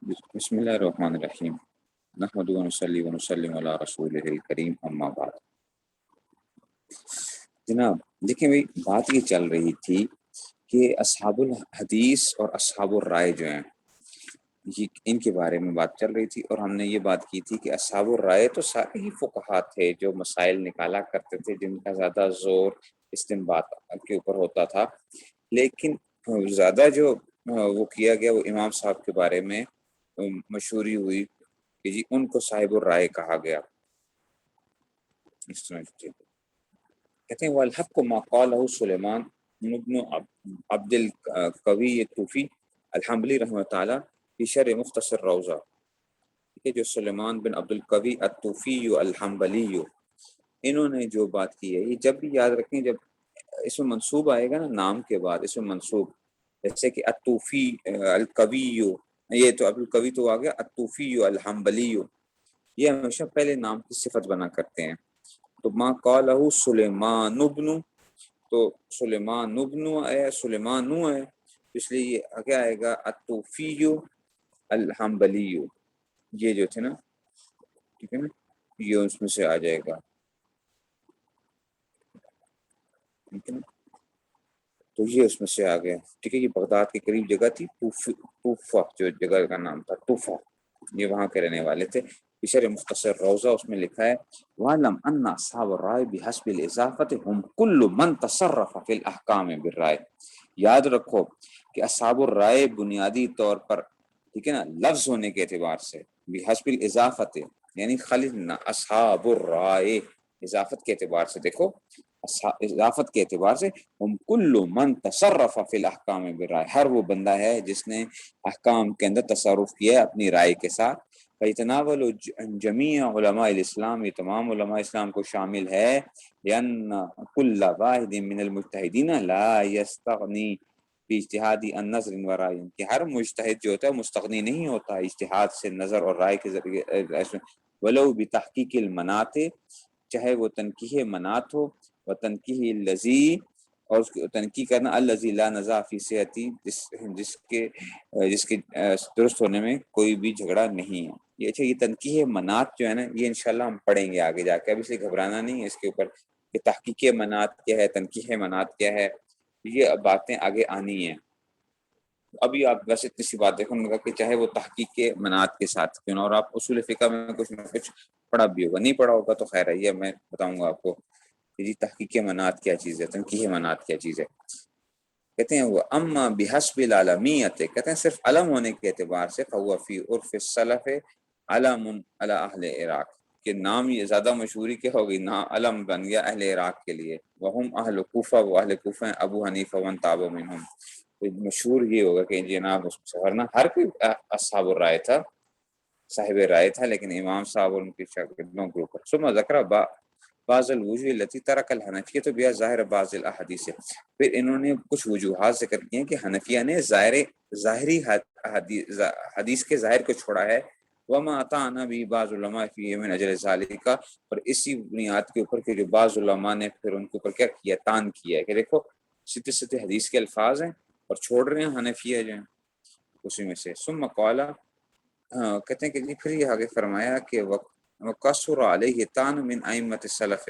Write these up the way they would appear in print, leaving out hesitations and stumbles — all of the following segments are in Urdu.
بسم اللہ الرحمن الرحیم نحمد ونصلی ونسلم علی رسولہ الکریم اما بعد۔ جناب دیکھیں بھائی، بات یہ چل رہی تھی کہ اصحاب الحدیث اور اصحاب الرائے جو ہیں یہ ان کے بارے میں بات چل رہی تھی، اور ہم نے یہ بات کی تھی کہ اصحاب الرائے تو سارے ہی فقہا تھے جو مسائل نکالا کرتے تھے، جن کا زیادہ زور استنباط کے اوپر ہوتا تھا، لیکن زیادہ جو وہ کیا گیا وہ امام صاحب کے بارے میں مشہوری ہوئی کہ جی ان کو صاحب الرائے کہا گیا۔ اس طرح کہتے ہیں والحق ما قالہ سلیمان بن عبد القوی الطوفی الحنبلی رحمہ تعالی فی شرح مختصر روضہ، کہ جو سلیمان بن عبد القوی الطوفی الحنبلی انہوں نے جو بات کی ہے، یہ جب بھی یاد رکھیں، جب اس میں منصوب آئے گا نا نام کے بعد اس میں منصوب، جیسے کہ الطوفی القوی، یہ تو عبد القوی تو آ گیا، الطوفی الحنبلی، یہ ہمیشہ پہلے نام کی صفت بنا کرتے ہیں۔ تو ما قالہ سلیمان ابن، تو سلیمان ابن ہے، سلیمان ہے، اس لیے یہ آگے آئے گا الطوفی الحنبلی، یہ جو تھے نا، ٹھیک ہے نا، یہ اس میں سے آ جائے گا، ٹھیک ہے نا، تو یہ اس میں سے آ گیا، ٹھیک ہے۔ یہ بغداد کے قریب جگہ تھی، طوفہ جو جگہ کا نام تھا، طوفہ، یہ وہاں کے رہنے والے تھے۔ شرح مختصر روضہ اس میں لکھا ہے وَعْلَمْ أَنَّ أَصْحَابَ الرَّائِ بِحَسْبِ الْإِضَافَةِ هُمْ كُلُّ مَنْ تَصَرَّفَ فِي الْأَحْكَامِ بِالرَّائِ۔ یاد رکھو کہ اصحاب الرائے بنیادی طور پر، ٹھیک ہے نا، لفظ ہونے کے اعتبار سے بحسب الاضافت، یعنی خالد اصحاب الرائے، اضافت کے اعتبار سے دیکھو، اضافت کے اعتبار سے ہم کل من تصرف فی الاحکام بالرائے، ہر وہ بندہ ہے جس نے احکام کے اندر تصرف کیا ہے اپنی رائے کے ساتھ۔ فَيَتَنَاوَلُ جَمِيعَ عُلَمَاءِ الْإِسْلَام، یہ تمام علماء اسلام کو شامل ہے، لِأَنَّ كُلَّ وَاحِدٍ مِّنَ الْمُجْتَهِدِينَ لَا يَسْتَغْنِي بِاجْتِهَادِ عَن نَظْرٍ وَرَائٍ، کہ ہر مجتہد جو ہوتا ہے مستغنی نہیں ہوتا اجتہاد سے، نظر اور رائے کے ذریعے، وَلَوْ بِتَحْقِيقِ الْمَنَاطِ، چاہے وہ تنقیح منات ہو، و تنقیح الذی، اور اس کی تنقیح کرنا الذی لا نزاع فی صحتی، جس کے درست ہونے میں کوئی بھی جھگڑا نہیں ہے۔ یہ اچھا، یہ تنقیح منات جو ہے نا، یہ انشاءاللہ ہم پڑھیں گے آگے جا کے، اب اس لیے گھبرانا نہیں ہے اس کے اوپر کہ تحقیق منات کیا ہے، تنقیح منات کیا ہے، یہ باتیں آگے آنی ہیں۔ ابھی آپ بس اتنی سی بات دیکھو گا کہ چاہے وہ تحقیق کے منات کے ساتھ کیوں نہ، اور آپ اصول فقہ میں کچھ نہ کچھ پڑھا بھی ہوگا، نہیں پڑھا ہوگا تو خیر ہے، یہ میں بتاؤں گا آپ کو کہ جی تحقیق منات کیا چیز ہے، تنقیح منات کیا چیز ہے۔ کہتے ہیں وہ اما بحسب العالمیت، کہتے ہیں صرف علم ہونے کے اعتبار سے، فهو فی عرف السلف علم علی اہل عراق، کہ نام یہ زیادہ مشہوری کیا ہوگی، نا علم بن گیا اہل عراق کے لیے، وہم اہل کوفہ، وہ اہل کوفہ ہیں، ابو حنیفہ ومن تاب منہم، مشہور یہ ہوگا کہ جناب اس سے، ورنہ ہر کوئی اصحاب الرائے تھا، صاحب رائے تھا، لیکن امام صاحب اور ان کے شاگردوں گروپ پر۔ ثم ذکر بعض الوجوہ التي ترک الحنفیہ تو بیا ظاہر بعض الاحادیث، پھر انہوں نے کچھ وجوہات ذکر کیے ہیں کہ حنفیہ نے ظاہری حدیث کے ظاہر کو چھوڑا ہے، وما اتانا بھی بعض علماء فی من اجل ذالک، اور اسی بنیاد کے اوپر کہ جو بعض علماء نے پھر ان کے اوپر کیا کیا، تان کیا ہے کہ دیکھو سیدھے سیدھے حدیث کے الفاظ ہیں اور چھوڑ رہے ہیں حنفیہ جو ہیں اسی میں سے۔ ثم قال، کہتے ہیں کہ جی پھر یہ آگے فرمایا کہ وقصر علیہ تان من ائمۃ السلف،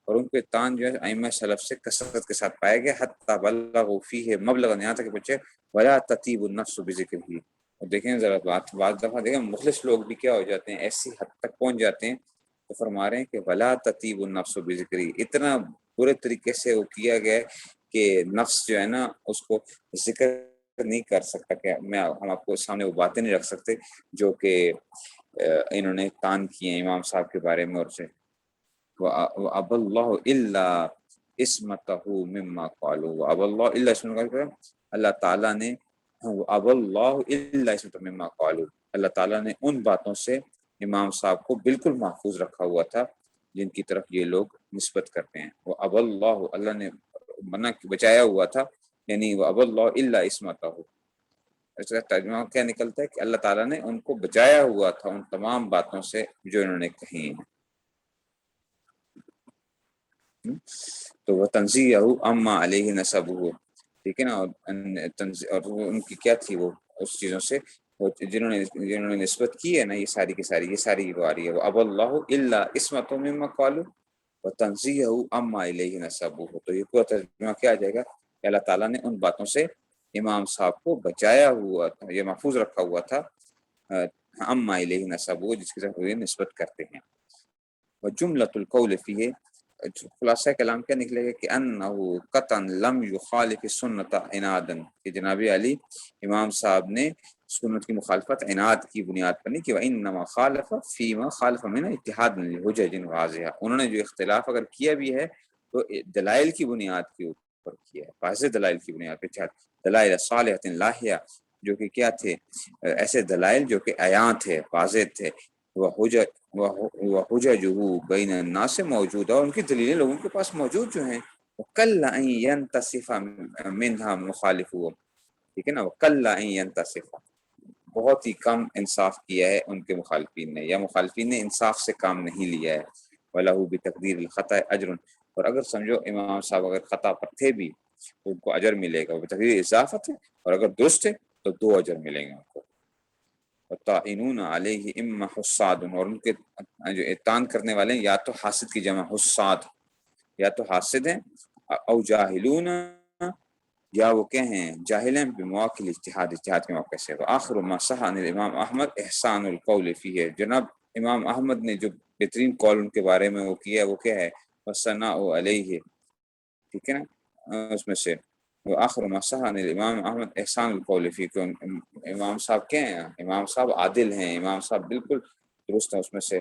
اور ان پہ تان جو ہے ائمہ سلف سے کثرت کے ساتھ پایا گیا، حتی بلغوا فیہ مبلغا، یہاں تک کہ پہنچے ولا تطیب النفس بذکرہ، اور دیکھیں ذرا بعض دفعہ دیکھیں مخلص لوگ بھی کیا ہو جاتے ہیں، ایسی حد تک پہنچ جاتے ہیں، تو فرما رہے ہیں کہ ولا تطیب النفس بذکرہ، اتنا برے طریقے سے وہ کیا گیا کہ نفس جو ہے نا اس کو ذکر نہیں کر سکتا، کہ ہم آپ کو سامنے وہ باتیں نہیں رکھ سکتے جو کہ انہوں نے تان کیے ہیں امام صاحب کے بارے میں، اور سے وَأَبَى اللَّهُ إِلَّا اسْمَتَهُ مِمَّا قَالُوا، وَأَبَى اللَّهُ إِلَّا اسْمَتَهُ، اللہ تعالیٰ نے وَأَبَى اللَّهُ إِلَّا اسْمَتَهُ مِمَّا قَالُوا، اللہ تعالیٰ نے ان باتوں سے امام صاحب کو بالکل محفوظ رکھا ہوا تھا جن کی طرف یہ لوگ نسبت کرتے ہیں۔ وَأَبَى اللَّهُ، اللہ نے منع بچایا ہوا تھا، یعنی وَأَبَى اللَّهُ إِلَّا اسْمَتَهُ، اس کا ترجمہ کیا نکلتا ہے کہ اللہ تعالیٰ نے ان کو بچایا ہوا تھا ان تمام باتوں سے جو انہوں نے کہی ہیں۔ تو وہ تنزیہ اما علیہ نسبہ، ٹھیک ہے نا، اور ان کی کیا تھی وہ اس چیزوں سے وہ جنہوں نے نسبت کی ہے نا، یہ ساری کی ساری، یہ ساری وہ آ رہی ہے، وہ اب اللہ الا اسمۃ مما قالوا وتنزیہہ عما الیہ نسبوہ. تو یہ پورا ترجمہ کیا آ جائے گا کہ اللہ تعالیٰ نے ان باتوں سے امام صاحب کو بچایا ہوا تھا، یہ محفوظ رکھا ہوا تھا عما الیہ نسبوہ، جس کی طرف وہ نسبت کرتے ہیں. وجملۃ القول فیہ، خلاصہ کلام کیا نکلے گا کہ انہ قطعا لم یخالف السنۃ عنادا، کہ جناب علی امام صاحب نے سنت کی مخالفت عناد کی بنیاد پر نہیں کی، وانما خالف فیما خالف من اتحاد لحجج واضحہ، انہوں نے جو اختلاف اگر کیا بھی ہے تو دلائل کی بنیاد کے اوپر کیا ہے، واضح دلائل کی بنیاد پر، دلائل صالحۃ لاہیہ، جو کہ کیا تھے، ایسے دلائل جو کہ عیاں تھے، واضح تھے، وحججہ بین الناس سے موجود ہے، اور ان کی دلیلیں لوگوں کے پاس موجود جو ہیں. وَقَلَّ أَن يَنْتَصِفَ مِنْهَا مُخَالِفُهُ، ٹھیک ہے نا، وَقَلَّ أَن يَنْتَصِفَ، بہت ہی کم انصاف کیا ہے ان کے مخالفین نے، یا مخالفین نے انصاف سے کام نہیں لیا ہے. وَلَهُ بِتَقْدِيرِ الْخَطَأِ أَجْرٌ، اور اگر سمجھو امام صاحب اگر خطا پر تھے بھی تو ان کو اجر ملے گا، بتقدیر اضافت ہے، اور اگر درست ہے تو 2 اجر ملیں گے ان کو. وَطَائِنُونَ عَلَيْهِ اِمَّا حُسَّادٌ، اور ان کے جو اعتان کرنے والے ہیں یا تو حاسد کی جمع حساد، یا تو حاسد ہیں، او جاہلون، یا وہ کیا ہیں جاہل ہیں، بمواقع الاجتہاد، اجتہاد کے موقع سے. وآخر ما صح عن الامام احمد احسان القول فیہ، جناب امام احمد نے جو بہترین قول ان کے بارے میں وہ کیا ہے وہ کیا ہے، والثناء علیہ، ٹھیک ہے نا، اس میں سے وآخر ما صح عن الامام احمد احسان القول فیہ، کہ امام صاحب کیا ہیں، امام صاحب عادل ہیں، امام صاحب بالکل درست ہیں اس میں سے،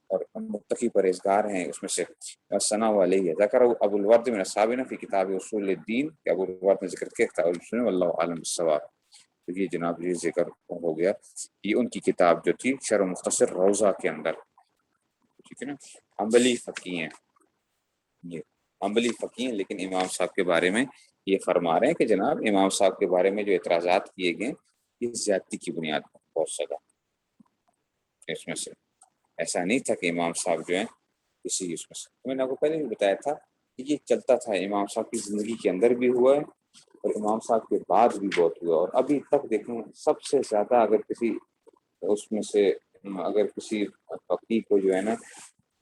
اور متقی پرہیزگار ہیں اس میں سے. ثناء علیہ ذکر ابو الورد من اصحابنا فی کتاب اصول الدین، کہ ابو الورد نے ذکر کیا کتاب اصول، واللہ عالم بالصواب. تو یہ جناب یہ ذکر ہو گیا، یہ ان کی کتاب جو تھی شرح مختصر روضہ کے اندر، ٹھیک ہے نا. حنبلی فقی ہیں، یہ حنبلی فقی ہیں، لیکن امام صاحب کے بارے میں یہ فرما رہے ہیں کہ جناب امام صاحب کے بارے میں جو اعتراضات کیے گئے یہ زیادتی کی بنیاد پر بہت سزا، اس میں سے ایسا نہیں تھا کہ امام صاحب جو ہیں کسی اس میں سے، میں نے آپ کو پہلے بھی بتایا تھا کہ یہ چلتا تھا، امام صاحب کی زندگی کے اندر بھی ہوا ہے اور امام صاحب کے بعد بھی بہت ہوا، اور ابھی تک دیکھیں سب سے زیادہ اگر کسی اس میں سے اگر کسی فقیہ کو جو ہے نا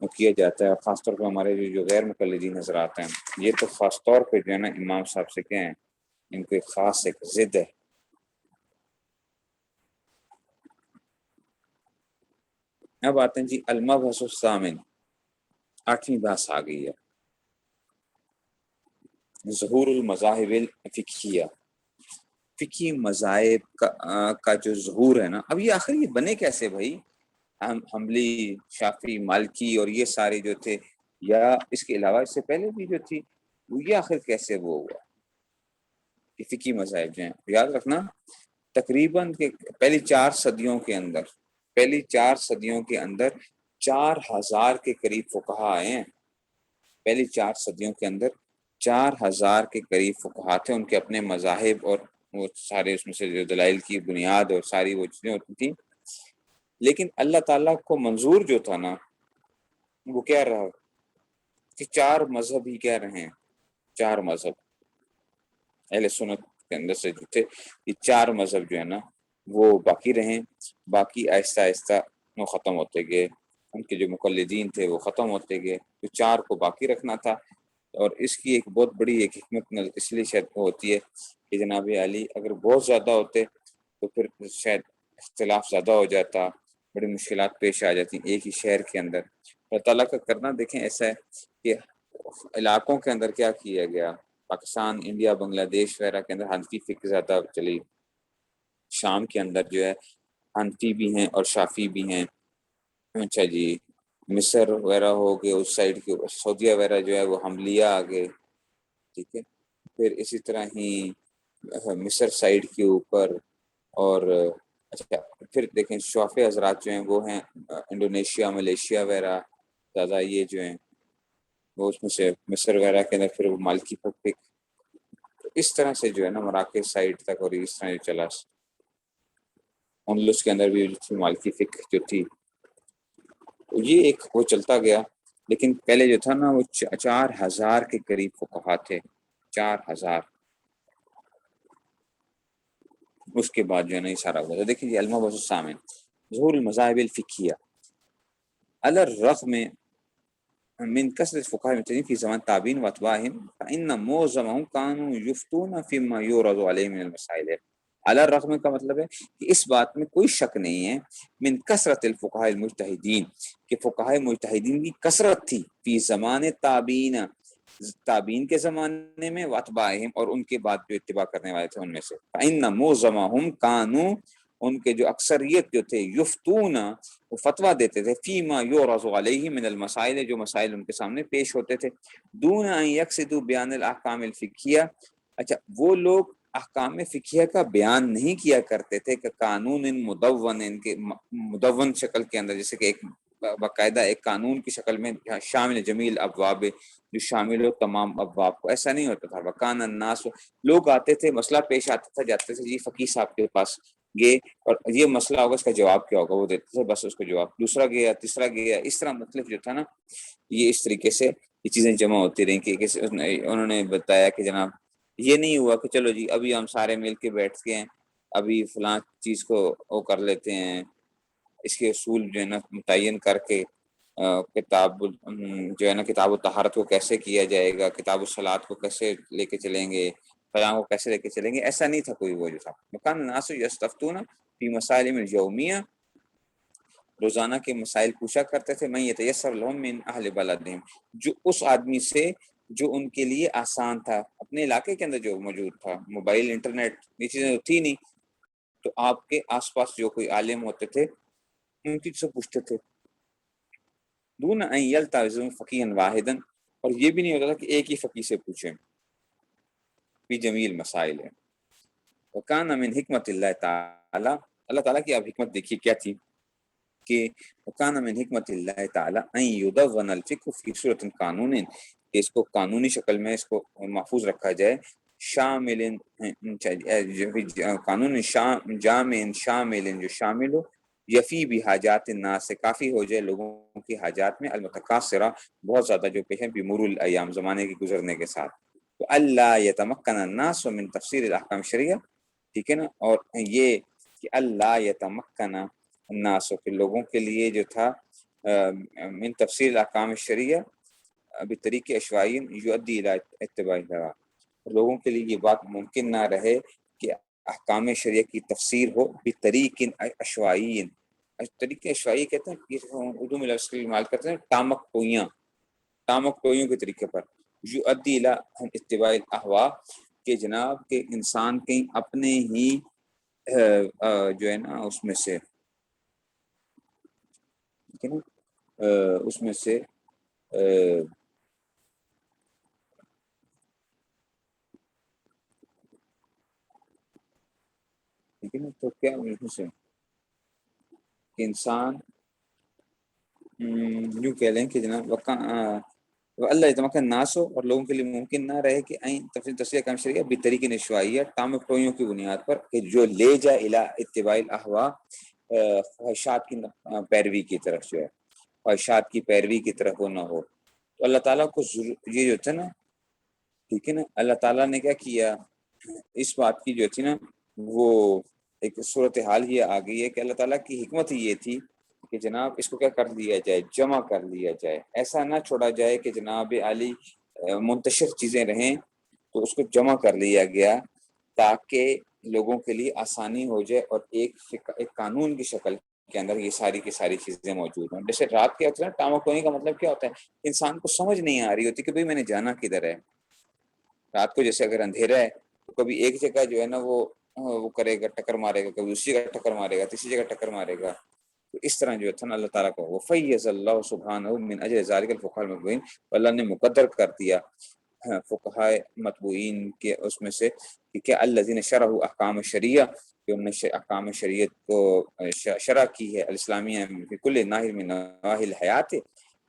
وہ کیا جاتا ہے، خاص طور پہ ہمارے جو غیر مقلدین حضرات ہیں، یہ تو خاص طور پہ جو ہے نا امام صاحب سے کیا ہیں، ان کو ایک خاص ایک ضد ہے. اب آتے ہیں جی المبحث الثامن، 8ویں بحث آ گئی ہے، ظہور المذاہب الفقہیہ، فقہی مذاہب کا جو ظہور ہے نا. اب یہ آخر یہ بنے کیسے بھائی، حنبلی، شافعی، مالکی اور یہ سارے جو تھے، یا اس کے علاوہ اس سے پہلے بھی جو تھی، وہ یہ آخر کیسے وہ ہوا کہ فقہی مذاہب جو ہیں. یاد رکھنا تقریباً کہ پہلی 4 صدیوں کے اندر، پہلی 4 صدیوں کے اندر 4000 کے قریب فقہا آئے ہیں. پہلی 4 صدیوں کے اندر 4000 کے قریب فقہا تھے، ان کے اپنے مذاہب اور وہ سارے اس میں سے جو دلائل کی بنیاد اور ساری وہ چیزیں ہوتی تھیں. لیکن اللہ تعالیٰ کو منظور جو تھا نا وہ کیا رہا کہ 4 مذہب ہی کیا رہے ہیں، 4 مذہب اہل سنت کے اندر سے جو تھے، یہ 4 مذہب جو ہے نا وہ باقی رہیں. باقی آہستہ آہستہ وہ ختم ہوتے گئے، ان کے جو مقلدین تھے وہ ختم ہوتے گئے، تو 4 کو باقی رکھنا تھا. اور اس کی ایک بہت بڑی ایک حکمت اس لیے شاید ہوتی ہے کہ جناب علی اگر بہت زیادہ ہوتے تو پھر شاید اختلاف زیادہ ہو جاتا، بڑی مشکلات پیش آ جاتی ایک ہی شہر کے اندر. اللہ تعالیٰ کا کرنا دیکھیں ایسا ہے کہ علاقوں کے اندر کیا کیا گیا، پاکستان، انڈیا، بنگلہ دیش وغیرہ کے اندر حنفی فقہ زیادہ چلی، شام کے اندر جو ہے حنفی بھی ہیں اور شافی بھی ہیں. اچھا جی، مصر وغیرہ ہو گئے اس سائڈ کے، سعودیہ وغیرہ جو ہے وہ حملیہ آ گئے، ٹھیک ہے. پھر اسی طرح ہی مصر سائڈ کے اوپر، اور اچھا پھر دیکھیں شافعی حضرات جو ہیں وہ ہیں انڈونیشیا، ملیشیا وغیرہ زیادہ، یہ جو ہیں وہ اس میں سے مصر وغیرہ کے اندر پھر وہ مالکی فقہ، اس طرح سے جو ہے نا مراکز سائڈ تک، اور اس طرح جو چلا اندلس کے اندر بھی مالکی فقہ جو تھی، یہ ایک وہ چلتا گیا. لیکن پہلے جو تھا نا وہ 4000 کے قریب فقہا تھے، 4000. اس کے بعد جو ہے نا یہ سارا ہوا. تو دیکھیں جی المبحث الثامن ظہور المذاہب الفقہیہ علی الرغم من کثرت فقہاء المجتہدین فی زمان تابعین واتباعہم فإن معظمهم كانوا يفتون فيما يعرض علیہم من المسائل. علی الرغم کا مطلب ہے کہ اس بات میں کوئی شک نہیں ہے من کثرت الفقہاء المجتہدین کہ فقہاء مجتہدین کی کثرت تھی فی زمان تابعین کے زمانے میں واتباعہم اور ان کے بعد جو اتباع کرنے والے تھے ان میں سے. فإن معظمهم كانوا ان کے جو اکثریت جو تھے یفتون وہ فتویٰ دیتے تھے فیما یعرض علیہ من المسائل جو مسائل ان کے سامنے پیش ہوتے تھے دون ان یقصدوا بیان الاحکام الفقہیہ. اچھا وہ لوگ احکام فقہیہ کا بیان نہیں کیا کرتے تھے کہ قانون مدون ان کے مدون شکل کے اندر جیسے کہ ایک باقاعدہ ایک قانون کی شکل میں شامل جمیل ابواب جو شامل ہو تمام ابواب کو. ایسا نہیں ہوتا تھا. وکان الناس لوگ آتے تھے مسئلہ پیش آتا تھا جاتے تھے جی فقیہ صاحب کے پاس گئے اور یہ مسئلہ ہوگا اس کا جواب کیا ہوگا وہ دیتے تھے بس اس کو جواب. دوسرا گیا تیسرا گیا اس طرح مختلف جو تھا نا یہ اس طریقے سے یہ چیزیں جمع ہوتی رہیں کہ انہوں نے بتایا کہ جناب یہ نہیں ہوا کہ چلو جی ابھی ہم سارے مل کے بیٹھ کے ہیں ابھی فلاں چیز کو وہ کر لیتے ہیں اس کے اصول جو ہے نا متعین کر کے کتاب جو ہے نا کتاب الطہارت کو کیسے کیا جائے گا کتاب الصلاۃ کو کیسے لے کے چلیں گے فلاں کو کیسے لے کے چلیں گے. ایسا نہیں تھا کوئی وہ جو تھا. مکان الناس یستفتون فی مسائل الیومیہ روزانہ کے مسائل پوچھا کرتے تھے من یتیسر لهم من اہل بلدہم جو اس آدمی سے جو ان کے لیے آسان تھا اپنے علاقے کے اندر جو موجود تھا. موبائل انٹرنیٹ یہ چیزیں تو تھی نہیں تو آپ کے آس پاس جو کوئی عالم ہوتے تھے ان کی سے پوچھتے تھے دون ان یلتزم فقیہا واحدا اور یہ بھی نہیں ہوتا تھا کہ ایک ہی فقیہ سے پوچھیں فی جمیل مسائل ہے. وکان من حکمت اللہ تعالی اللہ تعالیٰ کی اب حکمت دیکھیے کیا تھی کہ وکان من حکمت اللہ تعالی ان یدون الفقہ فی صورت قانون کہ اس کو قانونی شکل میں اس کو محفوظ رکھا جائے شامل قانون جامع شامل جو شامل ہو یفی بھی حاجات الناس سے کافی ہو جائے لوگوں کی حاجات میں المتکاثرہ بہت زیادہ جو ہیں بمرور الایام زمانے کے گزرنے کے ساتھ. تو اللہ یتمکن الناس من تفسیر الاحکام شریعہ ٹھیک ہے نا اور یہ کہ اللہ یتمکن الناس کے لوگوں کے لیے جو تھا من تفسیر الاحکام شریعہ بطریق اشوائی یؤدی الی اتباع الہوا لوگوں کے لیے یہ بات ممکن نہ رہے کہ احکام شریعہ کی تفسیر ہو بطریق اشوائی. طریق اشوائی کہتے ہیں کہ اردو میں لفظ استعمال کرتے ہیں ٹامک ٹوئیوں کے طریقے پر یؤدی الی اتباع الاہوا کہ جناب کہ انسان کہیں اپنے ہی جو ہے نا اس میں سے اس میں سے ٹھیک ہے نا تو کیا سے کہ انسان یوں کہہ لیں کہ جناب اللہ یتمکن الناس ہو اور لوگوں کے لیے ممکن نہ رہے کہ تفسیر احکام شریعہ بطریق نشوائیہ ٹامک ٹوئیوں کی بنیاد پر کہ جو لے جائے الی اتباع الاہوا خواہشات کی پیروی کی طرف جو ہے خواہشات کی پیروی کی طرف وہ نہ ہو. تو اللہ تعالیٰ کو یہ جو تھا نا ٹھیک ہے نا اللہ تعالیٰ نے کیا کیا اس بات کی جو تھی نا وہ ایک صورتحال یہ آ گئی ہے کہ اللہ تعالیٰ کی حکمت ہی یہ تھی کہ جناب اس کو کیا کر لیا جائے جمع کر لیا جائے. ایسا نہ چھوڑا جائے کہ جناب عالی منتشر چیزیں رہیں تو اس کو جمع کر لیا گیا تاکہ لوگوں کے لیے آسانی ہو جائے اور ایک قانون کی شکل کے اندر یہ ساری کی ساری چیزیں موجود ہیں. جیسے رات کے وقت نا ٹامک ٹوئی کا مطلب کیا ہوتا ہے انسان کو سمجھ نہیں آ رہی ہوتی کہ بھئی میں نے جانا کدھر ہے. رات کو جیسے اگر اندھیرا ہے تو کبھی ایک جگہ جو ہے نا وہ کرے گا ٹکر مارے گا کبھی دوسری جگہ ٹکر مارے گا تیسری جگہ ٹکر مارے گا. تو اس طرح جو ہے نا اللہ تعالیٰ کو وفیض اللہ سبحانہ من اجل ذالک الفقہاء المتبوعین اللہ نے مقدر کر دیا فقہاء متبوعین کے اس میں سے کہ کیا الذین شرعوا احکام شریعہ کہ انہوں نے احکام شریعت کو شرع کی ہے الاسلامیہ فی کل ناحیہ من نواحی الحیات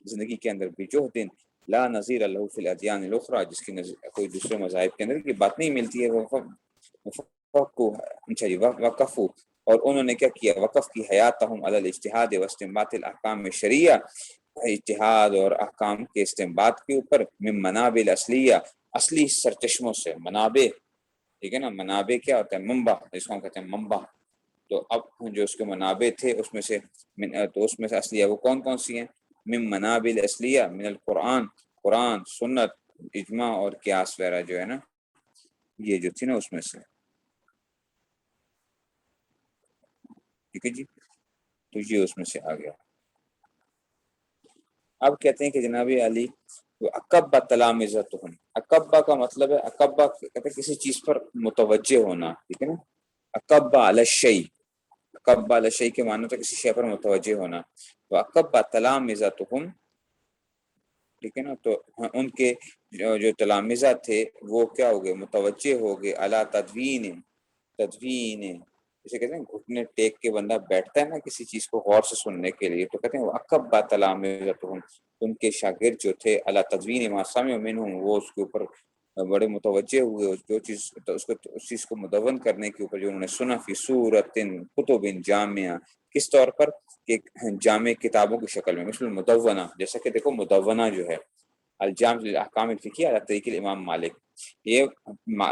زندگی کے اندر بجہد لا نظیر له فی الادیان الاخرى جس کی کوئی دوسرے مذاہب کے اندر کی بات نہیں ملتی ہے. وقف اور انہوں نے کیا کیا وقف کی حیاتہم علی الاجتہاد واستنباط الاحکام شریعہ اجتہاد اور احکام کے استنباط کے اوپر من منابع الاصلیہ اصلی سرچشموں سے منابع ٹھیک ہے نا. منابع کیا ہوتا ہے؟ منبع، جس کو ہم کہتے ہیں منبع. تو اب جو اس کے منابع تھے اس میں سے تو اس میں سے اصلیہ وہ کون کون سی ہیں؟ من منابع الاصلیہ من القرآن، قرآن، سنت، اجماع اور قیاس وغیرہ جو ہے نا، یہ جو تھی نا اس میں سے. ٹھیک ہے جی، تو یہ اس میں سے آ گیا. اب کہتے ہیں کہ جناب علی اکبا تلامذتہم، اکبا کا مطلب ہے، اکبا کہتے ہیں کسی چیز پر متوجہ ہونا. ٹھیک ہے نا. اکبا علی الشیء، اکبا علی الشیء کے معنی تو کسی شے پر متوجہ ہونا. تو اکبا تلامذتہم، ٹھیک ہے نا، تو ان کے جو تلامذہ تھے وہ کیا ہو گئے؟ متوجہ ہو گئے. علی تدوین، تدوین جسے کہتے ہیں گھٹنے ٹیک کے بندہ بیٹھتا ہے نا کسی چیز کو غور سے سننے کے لیے، تو کہتے ہیں اکبا تلامذتہم، ان کے شاگرد جو تھے، علی تدوین ما سمعوا منہم، وہ اس کے اوپر بڑے متوجہ ہوئے جو چیز اس کو، اس چیز کو مدون کرنے کے اوپر جو انہوں نے سنا. فی صورت کتب جامعہ، کس طور پر؟ کہ جامع کتابوں کی شکل میں، مثل مدونہ، جیسا کہ دیکھو مدونہ جو ہے الجامع للاحکام الفقہیہ علی طریق الامام مالک، یہ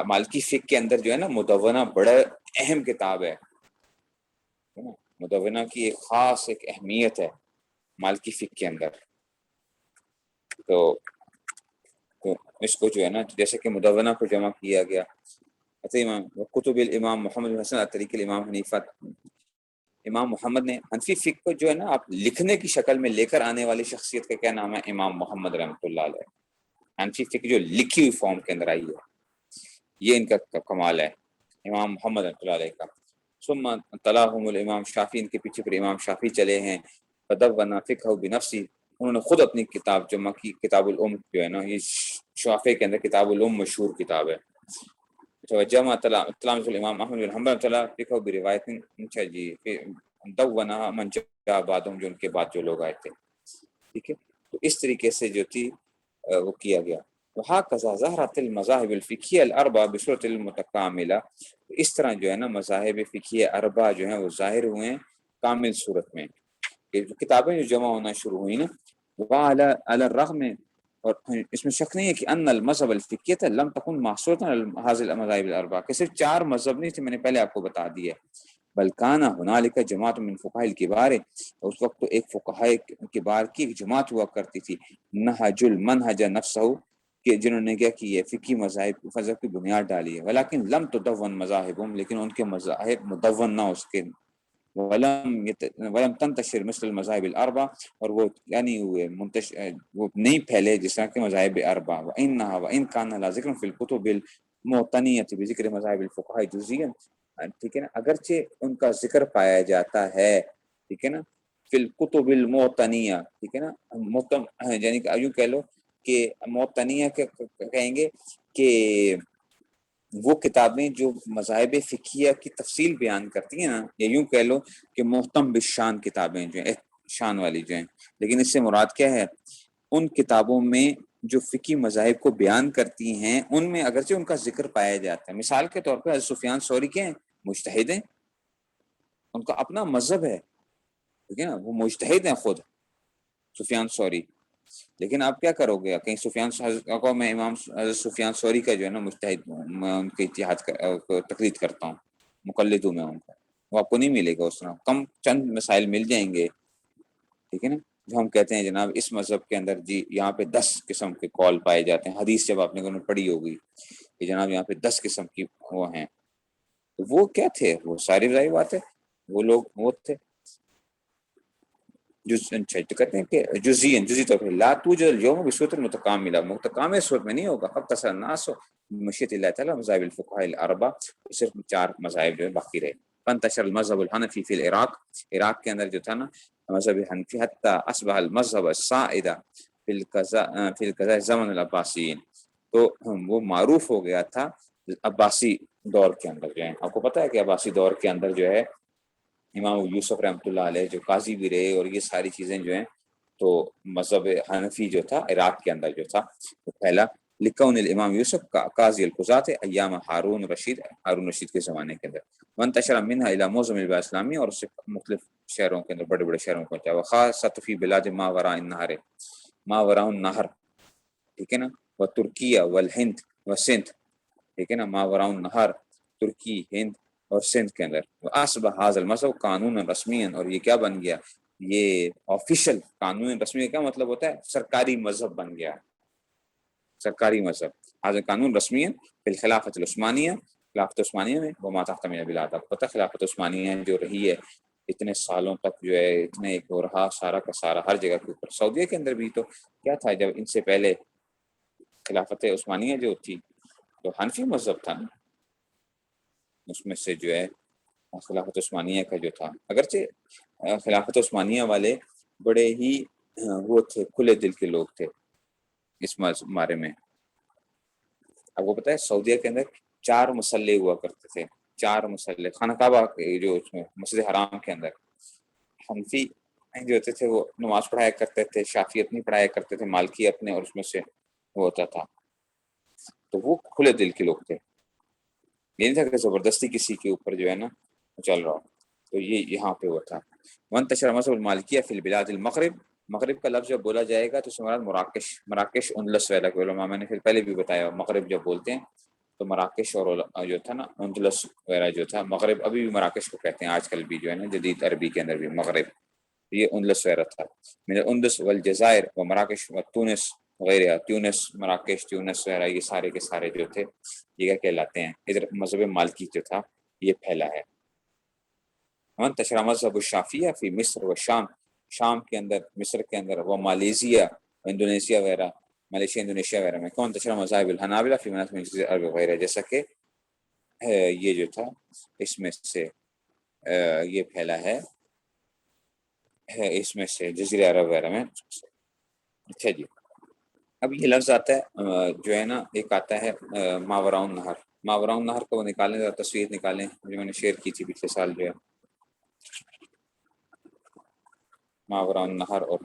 مالکی فقہ کے اندر جو ہے نا مدونہ بڑا اہم کتاب ہے. مدونہ کی ایک خاص ایک اہمیت ہے مالکی فقہ کے اندر. تو اس کو جو ہے نا جیسے کہ مدونہ کو جمع کیا گیا امام کتب الامام محمد بن حسن طریق الامام حنیفہ. امام محمد نے حنفی فقہ کو جو ہے نا آپ لکھنے کی شکل میں لے کر آنے والی شخصیت کا کیا نام ہے؟ امام محمد رحمۃ اللہ علیہ. حنفی فقہ جو لکھی ہوئی فارم کے اندر آئی ہے، یہ ان کا کمال ہے امام محمد رحمۃ اللہ علیہ کا. ثم تلاہم الامام شافعی، ان کے پیچھے پھر امام شافعی چلے ہیں. فدون فقہ بنفسی، انہوں نے خود اپنی کتاب جمع کی، کتاب الام جو ہے نا، یہ شافعی کے اندر کتاب الام مشہور کتاب ہے. جمع تلامذۃ الامام احمد بن حنبل تعالی فقہ بروایت. اچھا جی، دونہ من جاء بعدهم، جو ان کے بعد جو لوگ آئے تھے. ٹھیک ہے، تو اس طریقے سے جو تھی وہ کیا گیا. وہکذا ظہرت المذاہب الفقہیہ الاربع بصورت المتکاملہ، اس طرح جو ہے نا مذاہب فقہیہ اربع جو ہیں وہ ظاہر ہوئے ہیں کامل صورت میں. کتابیں جو جمع ہونا شروع ہوئی نا، وعلی الرغم، اور اس میں شک نہیں ہے کہ ان المذہب الفقہیہ لم تکن محصورۃ علی هذه المذاہب الاربع، کہ صرف 4 مذہب نہیں تھے، میں نے پہلے آپ کو بتا دیا. بل کان ہنالک جماعت من فقہاء الکبار، اس وقت تو ایک فقہاء کبار کی ایک جماعت ہوا کرتی تھی، نہج المنہج نفسہ، کہ جنہوں نے کیا کی ہے؟ فقہی مذاہب کی بنیاد ڈالی ہے. ولیکن لم تدون مذاہبهم، لیکن ان کے مذاہب مدون نہ ہو سکے. ولم تنتشر مثل المذاہب الاربع، اور وہ یعنی ہوئے منتشر، وہ نہیں پھیلے جس طرح کے مذاہب اربع. وان کان لا ذکر فی الکتب المعتنیۃ بذکر مذاہب الفقہاء جزئیا، ٹھیک ہے نا، اگرچہ ان کا ذکر پایا جاتا ہے، ٹھیک ہے نا، فی الکتب المعتنیہ، ٹھیک ہے نا، یعنی کہ یوں کہہ لو کہ معتنیہ کہیں گے کہ وہ کتابیں جو مذاہب فقہیہ کی تفصیل بیان کرتی ہیں نا، یا یوں کہہ لو کہ محتم بالشان کتابیں جو ہیں، شان والی جو ہیں. لیکن اس سے مراد کیا ہے؟ ان کتابوں میں جو فقہی مذاہب کو بیان کرتی ہیں ان میں اگرچہ ان کا ذکر پایا جاتا ہے. مثال کے طور پر سفیان ثوری کے ہیں، مجتہد ہیں، ان کا اپنا مذہب ہے، ٹھیک ہے نا، وہ مجتہد ہیں خود سفیان ثوری. لیکن آپ کیا کرو گے؟ کہیں سفیان کو میں امام سفیان ثوری کا جو ہے نا مجتہد ہوں، میں ان کے اتحاد تقلید کرتا ہوں، مقلد ہوں میں ان کا، وہ آپ کو نہیں ملے گا اس طرح. کم چند مسائل مل جائیں گے، ٹھیک ہے نا، جو ہم کہتے ہیں جناب اس مذہب کے اندر جی یہاں پہ 10 قسم کے قول پائے جاتے ہیں. حدیث جب آپ نے پڑھی ہوگی کہ جناب یہاں پہ 10 قسم کی وہ ہیں، تو وہ کیا تھے؟ وہ ساری ظاہر بات ہے، وہ لوگ وہ تھے تو کہتے ہیں کہ جزئی طور پر لا توجد اليوم بصورت المتکاملہ، متکامل صورت میں نہیں ہوگا. فاقتصر الناس مشیت اللہ تعالی مذاہب الفقہاء الاربع، صرف 4 مذاہب جو ہے باقی رہے. فانتشر المذہب الحنفی فی العراق، عراق کے اندر جو تھا نا مذہب حنفی، حتی اصبح المذہب السائد فی القضاء زمن العباسیین، تو وہ معروف ہو گیا تھا عباسی دور کے اندر جو ہے. آپ کو پتہ ہے کہ عباسی دور کے اندر جو ہے امام یوسف رحمۃ اللہ علیہ جو قاضی بھی رہے، اور یہ ساری چیزیں جو ہیں، تو مذہب حنفی جو تھا عراق کے اندر جو تھا وہ پھیلا. لکون الامام یوسف کا قاضی القضات ایام ہارون رشید کے زمانے کے اندر. وانتشر منها الى معظم البلاد اسلامی، اور اس سے مختلف شہروں کے اندر، بڑے بڑے شہروں کو پہنچا. وخاصۃ فی بلاد ما وراء النہر، ٹھیک ہے نا، و ترکیہ والہند و سندھ، ٹھیک ہے نا، ماوراء النہر ترکی، ہند اور سندھ کے اندر. اصبح هذا المذهب قانون رسمیا، اور یہ کیا بن گیا، یہ آفیشل قانون رسمی. کا مطلب ہوتا ہے سرکاری مذہب بن گیا، سرکاری مذہب. هذا قانون رسمیا فی الخلافۃ العثمانیہ، خلافت عثمانیہ میں. وہ ما تحت من البلاد، آپ کو پتہ خلافت عثمانیہ جو رہی ہے اتنے سالوں تک، جو ہے اتنے ایک ہو رہا سارا کا سارا ہر جگہ کے اوپر. سعودیہ کے اندر بھی تو کیا تھا، جب ان سے پہلے خلافت عثمانیہ جو تھی تو حنفی مذہب تھا نا، اس میں سے جو ہے خلافت عثمانیہ کا جو تھا، اگرچہ خلافت عثمانیہ والے بڑے ہی وہ تھے، کھلے دل کے لوگ تھے اس بارے میں. آپ کو پتہ ہے سعودیہ کے اندر 4 مسلح ہوا کرتے تھے، 4 مسلح خانہ کعبہ جو اس میں مسجد حرام کے اندر. حنفی جو ہوتے تھے وہ نماز پڑھایا کرتے تھے، شافعی اپنی پڑھایا کرتے تھے، مالکی اپنے، اور اس میں سے وہ ہوتا تھا. تو وہ کھلے دل کے لوگ تھے، یہ نہیں تھا کہ زبردستی کسی کے اوپر جو ہے نا چل رہا. تو یہ یہاں پہ وہ تھا. وانتشر مذہب المالکیہ فی البلاد المغرب. مغرب کا لفظ جب بولا جائے گا تو اس مراد مراکش، مراکش اندلس وغیرہ کے علماء، میں نے پھر پہلے بھی بتایا مغرب جب بولتے ہیں تو مراکش اور جو تھا نا اندلس وغیرہ جو تھا، مغرب ابھی بھی مراکش کو کہتے ہیں آج کل بھی، جو ہے نا جدید عربی کے اندر بھی مغرب، یہ اندلس وغیرہ تھا. من الاندس والجزائر و مراکش و تونس وغیرہ، تیونس، مراکش، تیونس وغیرہ، یہ سارے کے سارے جو تھے یہ کیا کہلاتے ہیں، ادھر مذہب مالکی جو تھا یہ پھیلا ہے. منتشر مذہب الشافعیہ فی مصر و شام. شام کے اندر، مصر کے اندر، وہ مالیزیا، انڈونیشیا وغیرہ، ملیشیا انڈونیشیا وغیرہ میں. کون تشر مذاہب الحنابلہ فی مناطق جزیرۃ العرب وغیرہ، جیسا کہ یہ جو تھا اس میں سے یہ پھیلا ہے اس میں سے جزیرہ عرب وغیرہ میں. اچھا جی، اب یہ لفظ آتا ہے جو ہے نا، ایک آتا ہے ماوراء النہر. ماوراء النہر کو نکالیں، ذرا تصویر نکالیں جو میں نے شیئر کی تھی پچھلے سال، جو ہے ماوراء النہر، اور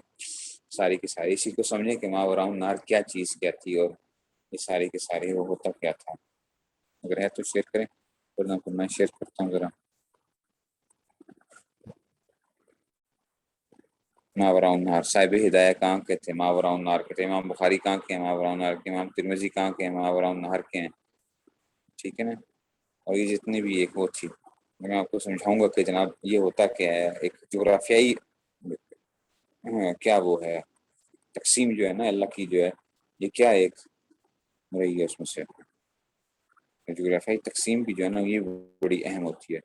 ساری کی ساری اسی کو سمجھیں کہ ماوراء النہر کیا چیز کیا تھی، اور یہ ساری کے سارے وہ ہوتا کیا تھا. اگر ہے تو شیئر کریں، ورنہ تو میں شیئر کرتا ہوں ذرا. ماوراء النہر صاحب ہدایہ کہاں کے تھے، ماوراء النہر کے تھے. امام بخاری کہاں کے ہیں، ماوراء النہر کے. امام ترمذی کہاں کے ہیں، ماوراء النہر کے ہیں. ٹھیک ہے نا. اور یہ جتنی بھی ایک وہ تھی، میں آپ کو سمجھاؤں گا کہ جناب یہ ہوتا کیا ہے. ایک جغرافیائی کیا وہ ہے تقسیم جو ہے نا اللہ کی، جو ہے یہ کیا ایک رہی ہے اس میں سے جغرافیائی تقسیم بھی جو ہے نا یہ بڑی اہم ہوتی ہے.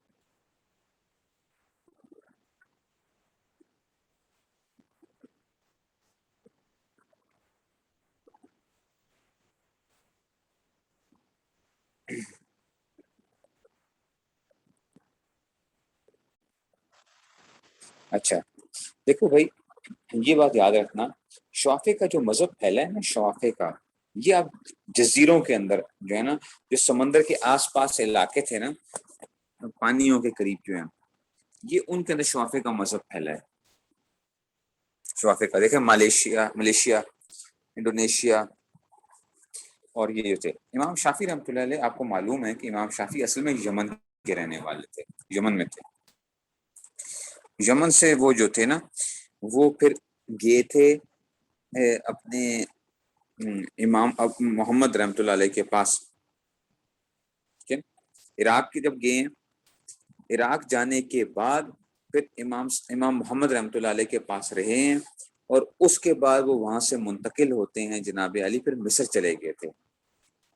اچھا دیکھو بھائی، یہ بات یاد رکھنا، شوافے کا جو مذہب پھیلا ہے نا، شوافے کا، یہ اب جزیروں کے اندر جو ہے نا، جو سمندر کے آس پاس علاقے تھے نا، پانیوں کے قریب جو ہیں، یہ ان کے اندر شوافے کا مذہب پھیلا ہے. شوافے کا دیکھیں ملیشیا، انڈونیشیا، اور یہ جو تھے امام شافعی رحمۃ اللہ علیہ. آپ کو معلوم ہے کہ امام شافعی اصل میں یمن کے رہنے والے تھے، یمن میں تھے. یمن سے وہ جو تھے نا، وہ پھر گئے تھے اپنے امام محمد رحمۃ اللہ علیہ کے پاس. عراق کی جب گئے، عراق جانے کے بعد پھر امام محمد رحمۃ اللہ علیہ کے پاس رہے ہیں، اور اس کے بعد وہ وہاں سے منتقل ہوتے ہیں جناب علی، پھر مصر چلے گئے تھے.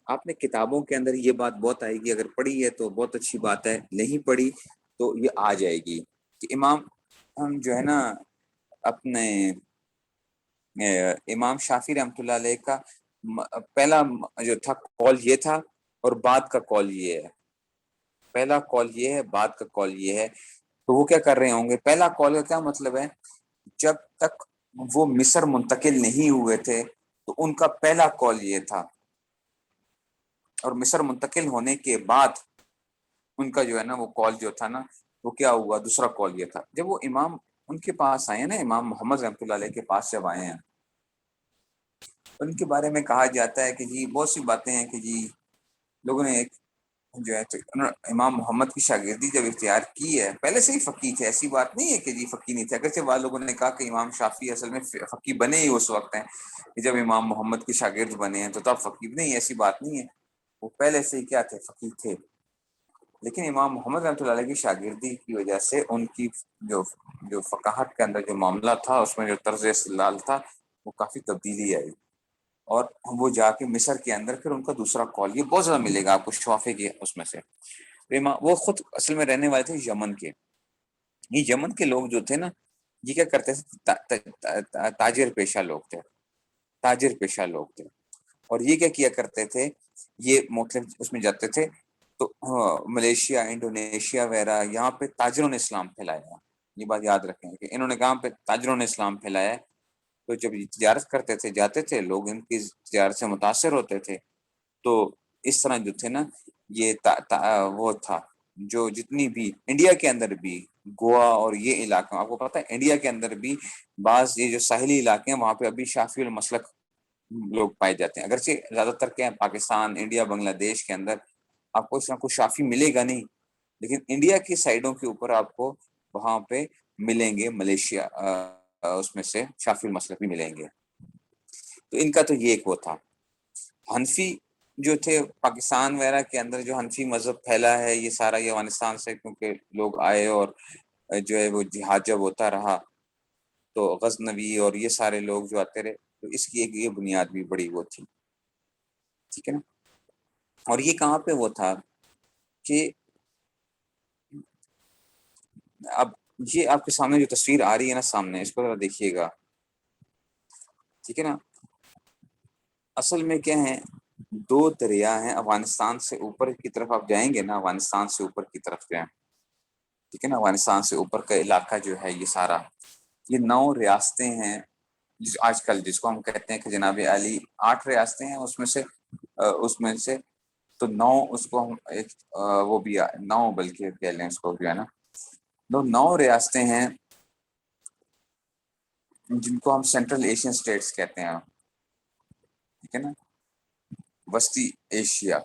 آپ نے کتابوں کے اندر یہ بات بہت آئے گی، اگر پڑھی ہے تو بہت اچھی بات ہے، نہیں پڑھی تو یہ آ جائے گی کہ امام ہم جو ہے نا اپنے امام شافعی رحمۃ اللہ علیہ کا پہلا جو تھا قول یہ تھا، اور بعد کا قول یہ ہے. پہلا قول یہ ہے، بعد کا قول یہ ہے. تو وہ کیا کر رہے ہوں گے؟ پہلا قول کا کیا مطلب ہے؟ جب تک وہ مصر منتقل نہیں ہوئے تھے تو ان کا پہلا قول یہ تھا، اور مصر منتقل ہونے کے بعد ان کا جو ہے نا وہ قول جو تھا نا وہ کیا ہوا، دوسرا قول یہ تھا. جب وہ امام ان کے پاس آئے نا، امام محمد رحمۃ اللہ علیہ کے پاس جب آئے ہیں، ان کے بارے میں کہا جاتا ہے کہ جی بہت سی باتیں ہیں کہ جی لوگوں نے ایک جو ہے امام محمد کی شاگردی جب اختیار کی ہے، پہلے سے ہی فقی تھے، ایسی بات نہیں ہے کہ جی فقی نہیں تھے. اگرچہ بعض لوگوں نے کہا کہ امام شافعی اصل میں فقی بنے ہی اس وقت ہیں کہ جب امام محمد کی شاگرد بنے ہیں، تو تب فقی نہیں، ایسی بات نہیں ہے. وہ پہلے سے ہی کیا تھے؟ فقیہ تھے. لیکن امام محمد رحمۃ اللہ علیہ کی شاگردی کی وجہ سے ان کی جو فقاہت کے اندر جو معاملہ تھا، اس میں جو طرز استدلال تھا، وہ کافی تبدیلی آئی. اور وہ جا کے مصر کے اندر پھر ان کا دوسرا قول، یہ بہت زیادہ ملے گا آپ کو شوافی کے اس میں سے. وہ خود اصل میں رہنے والے تھے یمن کے. یہ یمن کے لوگ جو تھے نا، یہ کیا کرتے تھے؟ تاجر پیشہ لوگ تھے. تاجر پیشہ لوگ تھے. اور یہ کیا کرتے تھے؟ یہ مختلف اس میں جاتے تھے تو ملیشیا، انڈونیشیا وغیرہ، یہاں پہ تاجروں نے اسلام پھیلایا. یہ بات یاد رکھیں کہ انہوں نے کہاں پہ تاجروں نے اسلام پھیلایا. تو جب تجارت کرتے تھے، جاتے تھے لوگ، ان کی تجارت سے متاثر ہوتے تھے. تو اس طرح جو تھے نا، یہ وہ تھا جو جتنی بھی انڈیا کے اندر بھی گوا اور یہ علاقہ، آپ کو پتہ ہے انڈیا کے اندر بھی بعض یہ جو ساحلی علاقے ہیں وہاں پہ ابھی شافعی المسلک لوگ پائے جاتے ہیں. اگرچہ زیادہ تر کیا ہے پاکستان، انڈیا، بنگلہ دیش کے اندر آپ کو اس طرح کوئی شافعی ملے گا نہیں، لیکن انڈیا کی سائڈوں کے اوپر آپ کو وہاں پہ ملیں گے. ملیشیا اس میں سے شافعی المسلک بھی ملیں گے. تو ان کا تو یہ ایک وہ تھا. حنفی جو تھے پاکستان وغیرہ کے اندر جو حنفی مذہب پھیلا ہے، یہ سارا یہ افغانستان سے کیونکہ لوگ آئے اور جو ہے وہ جہاد جب ہوتا رہا تو غزنوی اور یہ سارے لوگ جو آتے رہے، تو اس کی ایک یہ بنیاد بھی بڑی وہ تھی. ٹھیک ہے نا. اور یہ کہاں پہ وہ تھا کہ اب یہ آپ کے سامنے جو تصویر آ رہی ہے نا سامنے، اس کو ذرا دیکھیے گا. ٹھیک ہے نا. اصل میں کیا ہے، دو دریا ہیں. افغانستان سے اوپر کی طرف آپ جائیں گے نا، افغانستان سے اوپر کی طرف جائیں، ٹھیک ہے نا. افغانستان سے اوپر کا علاقہ جو ہے یہ سارا، یہ 9 ریاستیں ہیں آج کل جس کو ہم کہتے ہیں کہ جناب علی 8 ریاستیں ہیں اس میں سے تو 9 اس کو ہم ایک وہ بھی 9 بلکہ کہہ لیں اس کو جو ہے نا، 9 ریاستیں ہیں جن کو ہم سینٹرل ایشین اسٹیٹس کہتے ہیں. ٹھیک ہے نا. وسطی ایشیا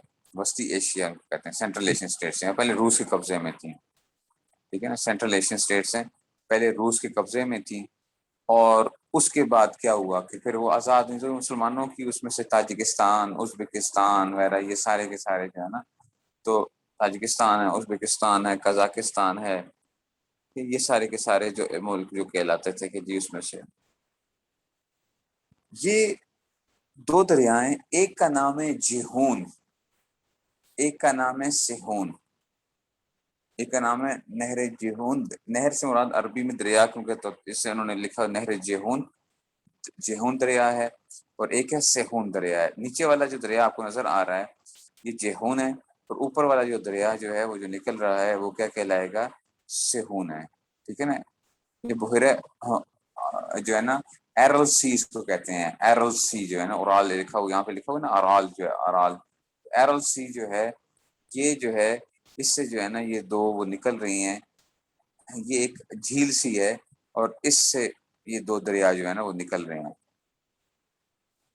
کہتے ہیں سینٹرل ایشین اسٹیٹس ہیں. پہلے روس کے قبضے میں تھیں. ٹھیک ہے نا. سینٹرل ایشین اسٹیٹس ہیں پہلے روس کے قبضے میں تھیں. اور اس کے بعد کیا ہوا کہ پھر وہ آزاد ہوئی تو مسلمانوں کی اس میں سے تاجکستان، ازبکستان وغیرہ یہ سارے کے سارے جو ہے نا، تو تاجکستان ہے، ازبکستان ہے، قزاقستان ہے، یہ سارے کے سارے جو ملک جو کہلاتے تھے کہ جی اس میں سے یہ 2 دریائیں، ایک کا نام ہے جیہون، ایک کا نام ہے سیہون. ایک کا نام ہے نہر جیہون. نہر سے مراد عربی میں دریا، کیونکہ تو اس سے انہوں نے لکھا نہر جیہون دریا ہے. اور ایک ہے سیہون دریا ہے. نیچے والا جو دریا آپ کو نظر آ رہا ہے یہ جیہون ہے، اور اوپر والا جو دریا جو ہے وہ جو نکل رہا ہے وہ کیا کہلائے گا؟ سیہون ہے. ٹھیک ہے نا. یہ بحیرہ جو ہے نا ایرل سی اس کو کہتے ہیں. ایرل سی جو ہے نا، اورال لکھا ہوا، یہاں پہ لکھا ہوا نا ارال، جو ہے ارال، ایرل سی جو ہے یہ جو ہے اس سے جو ہے نا یہ 2 وہ نکل رہی ہیں. یہ ایک جھیل سی ہے اور اس سے یہ 2 دریا جو ہے نا وہ نکل رہے ہیں.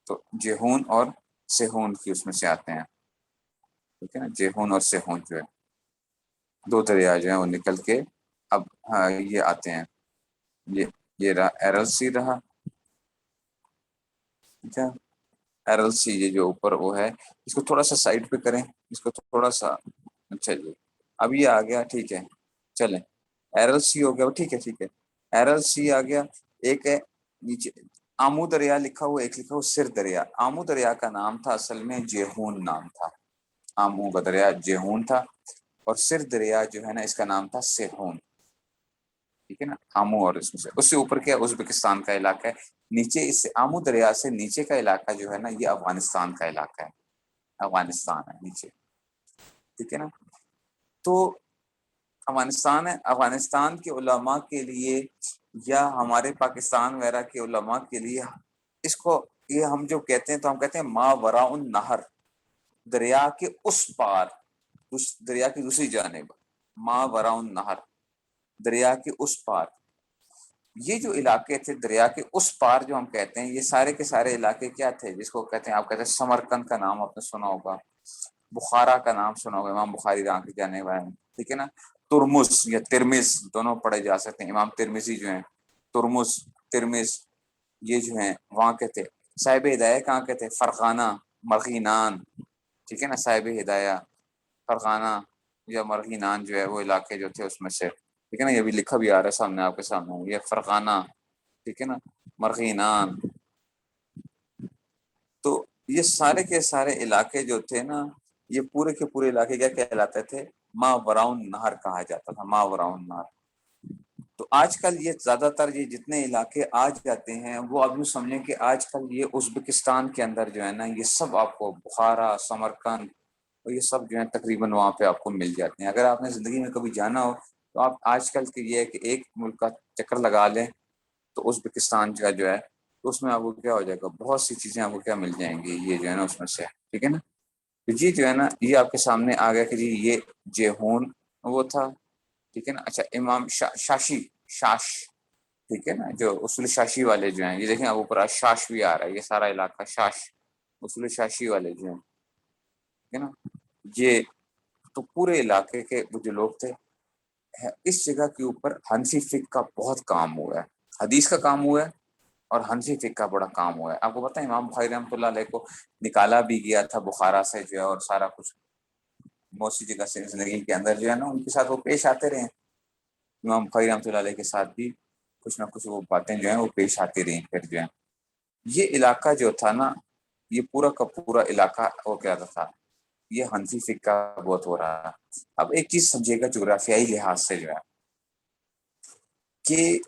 تو جیہون اور سیہون کی اس میں سے آتے ہیں. ٹھیک ہے نا. جیہون اور سیہون جو ہے 2 دریا جو ہیں وہ نکل کے اب یہ آتے ہیں. یہ رہا ایرل سی رہا. ٹھیک ہے. ایرل سی یہ جو اوپر وہ ہے، اس کو تھوڑا سا سائڈ پہ کریں، اس کو تھوڑا سا. اچھا جی اب یہ آ گیا. ٹھیک ہے چلیں. ایرل سی ہو گیا. ٹھیک ہے. ایرل سی آ گیا. ایک ہے نیچے آمو دریا لکھا ہوا، ایک لکھا ہوا سر دریا. آمو دریا کا نام تھا اصل میں جیہون نام تھا. آمو کا دریا جیہون تھا، اور سر دریا جو ہے نا اس کا نام تھا سیہون. ٹھیک ہے نا. آمو اور اس سے اوپر کیا ازبکستان کا علاقہ ہے. نیچے اس سے آمو دریا سے نیچے کا علاقہ جو ہے نا یہ افغانستان کا علاقہ ہے. افغانستان ہے نیچے. ٹھیک ہے نا. تو افغانستان ہے. افغانستان کے علماء کے لیے یا ہمارے پاکستان وغیرہ کے علماء کے لیے اس کو یہ ہم جو کہتے ہیں تو ہم کہتے ہیں ما وراء النہر، دریا کے اس پار، دریا کی دوسری جانب. ما وراء النہر، دریا کے اس پار. یہ جو علاقے تھے دریا کے اس پار جو ہم کہتے ہیں، یہ سارے کے سارے علاقے کیا تھے جس کو کہتے ہیں، آپ کہتے ہیں سمرقند کا نام آپ نے سنا ہوگا، بخارا کا نام سنا ہوگا، امام بخاری رحمۃ اللہ جانے والے ہیں. ٹھیک ہے نا. ترمس یا ترمز دونوں پڑھے جا سکتے ہیں. امام ترمذی جو ہیں، ترمس، ترمز، یہ جو ہیں وہاں کے تھے. صاحب ہدایہ کہاں کے تھے؟ فرغانہ، مرغینان. ٹھیک ہے نا، صاحب ہدایہ، فرغانہ یا مرغینان جو ہے وہ علاقے جو تھے اس میں سے، ٹھیک ہے نا، یہ بھی لکھا بھی آ رہا ہے سامنے آپ کے سامنے، یہ فرغانہ، ٹھیک ہے نا، مرغینان. تو یہ سارے کے سارے علاقے جو تھے نا، یہ پورے کے پورے علاقے کیا کہلاتے تھے؟ ما وراؤن نہر کہا جاتا تھا، ما وراؤن نہر. تو آج کل یہ زیادہ تر یہ جتنے علاقے آج جاتے ہیں وہ اب یوں سمجھیں کہ آج کل یہ ازبکستان کے اندر جو ہے نا، یہ سب آپ کو بخارا، سمرقند اور یہ سب جو ہے تقریباً وہاں پہ آپ کو مل جاتے ہیں. اگر آپ نے زندگی میں کبھی جانا ہو تو آپ آج کل کے یہ ہے کہ ایک ملک کا چکر لگا لیں تو ازبکستان کا جو ہے تو اس میں آپ کو کیا ہو جائے گا، بہت سی چیزیں آپ کو کیا مل جائیں گی، یہ جو ہے نا اس میں سے، ٹھیک ہے نا. تو جی جو ہے نا یہ آپ کے سامنے آ گیا کہ جی یہ جیہون وہ تھا، ٹھیک ہے نا. اچھا امام شاشی، شاش، ٹھیک ہے نا، جو اصول شاشی والے جو ہیں، یہ دیکھیں اب اوپر شاش بھی آ رہا ہے، یہ سارا علاقہ شاش، اصول شاشی والے جو ہیں، ٹھیک ہے نا. یہ تو پورے علاقے کے وہ جو لوگ تھے، اس جگہ کے اوپر حنفی فقہ کا بہت کام ہوا ہے، حدیث کا کام ہوا ہے اور حنفی فقہ کا بڑا کام ہوا ہے. آپ کو پتہ ہے امام بخاری رحمۃ اللہ علیہ کو نکالا بھی گیا تھا بخارا سے جو ہے، اور سارا کچھ بہت سی جگہ سے زندگی کے اندر جو ہے نا ان کے ساتھ وہ پیش آتے رہے. امام بخاری رحمۃ اللہ علیہ کے ساتھ بھی کچھ نہ کچھ وہ باتیں جو ہیں وہ پیش آتی رہیں. پھر جو ہے یہ علاقہ جو تھا نا، یہ پورا کا پورا علاقہ وہ کیا تھا، یہ حنفی فقہ کا بہت ہو رہا ہے. اب ایک چیز سمجھے گا جغرافیائی لحاظ سے جو ہے کہ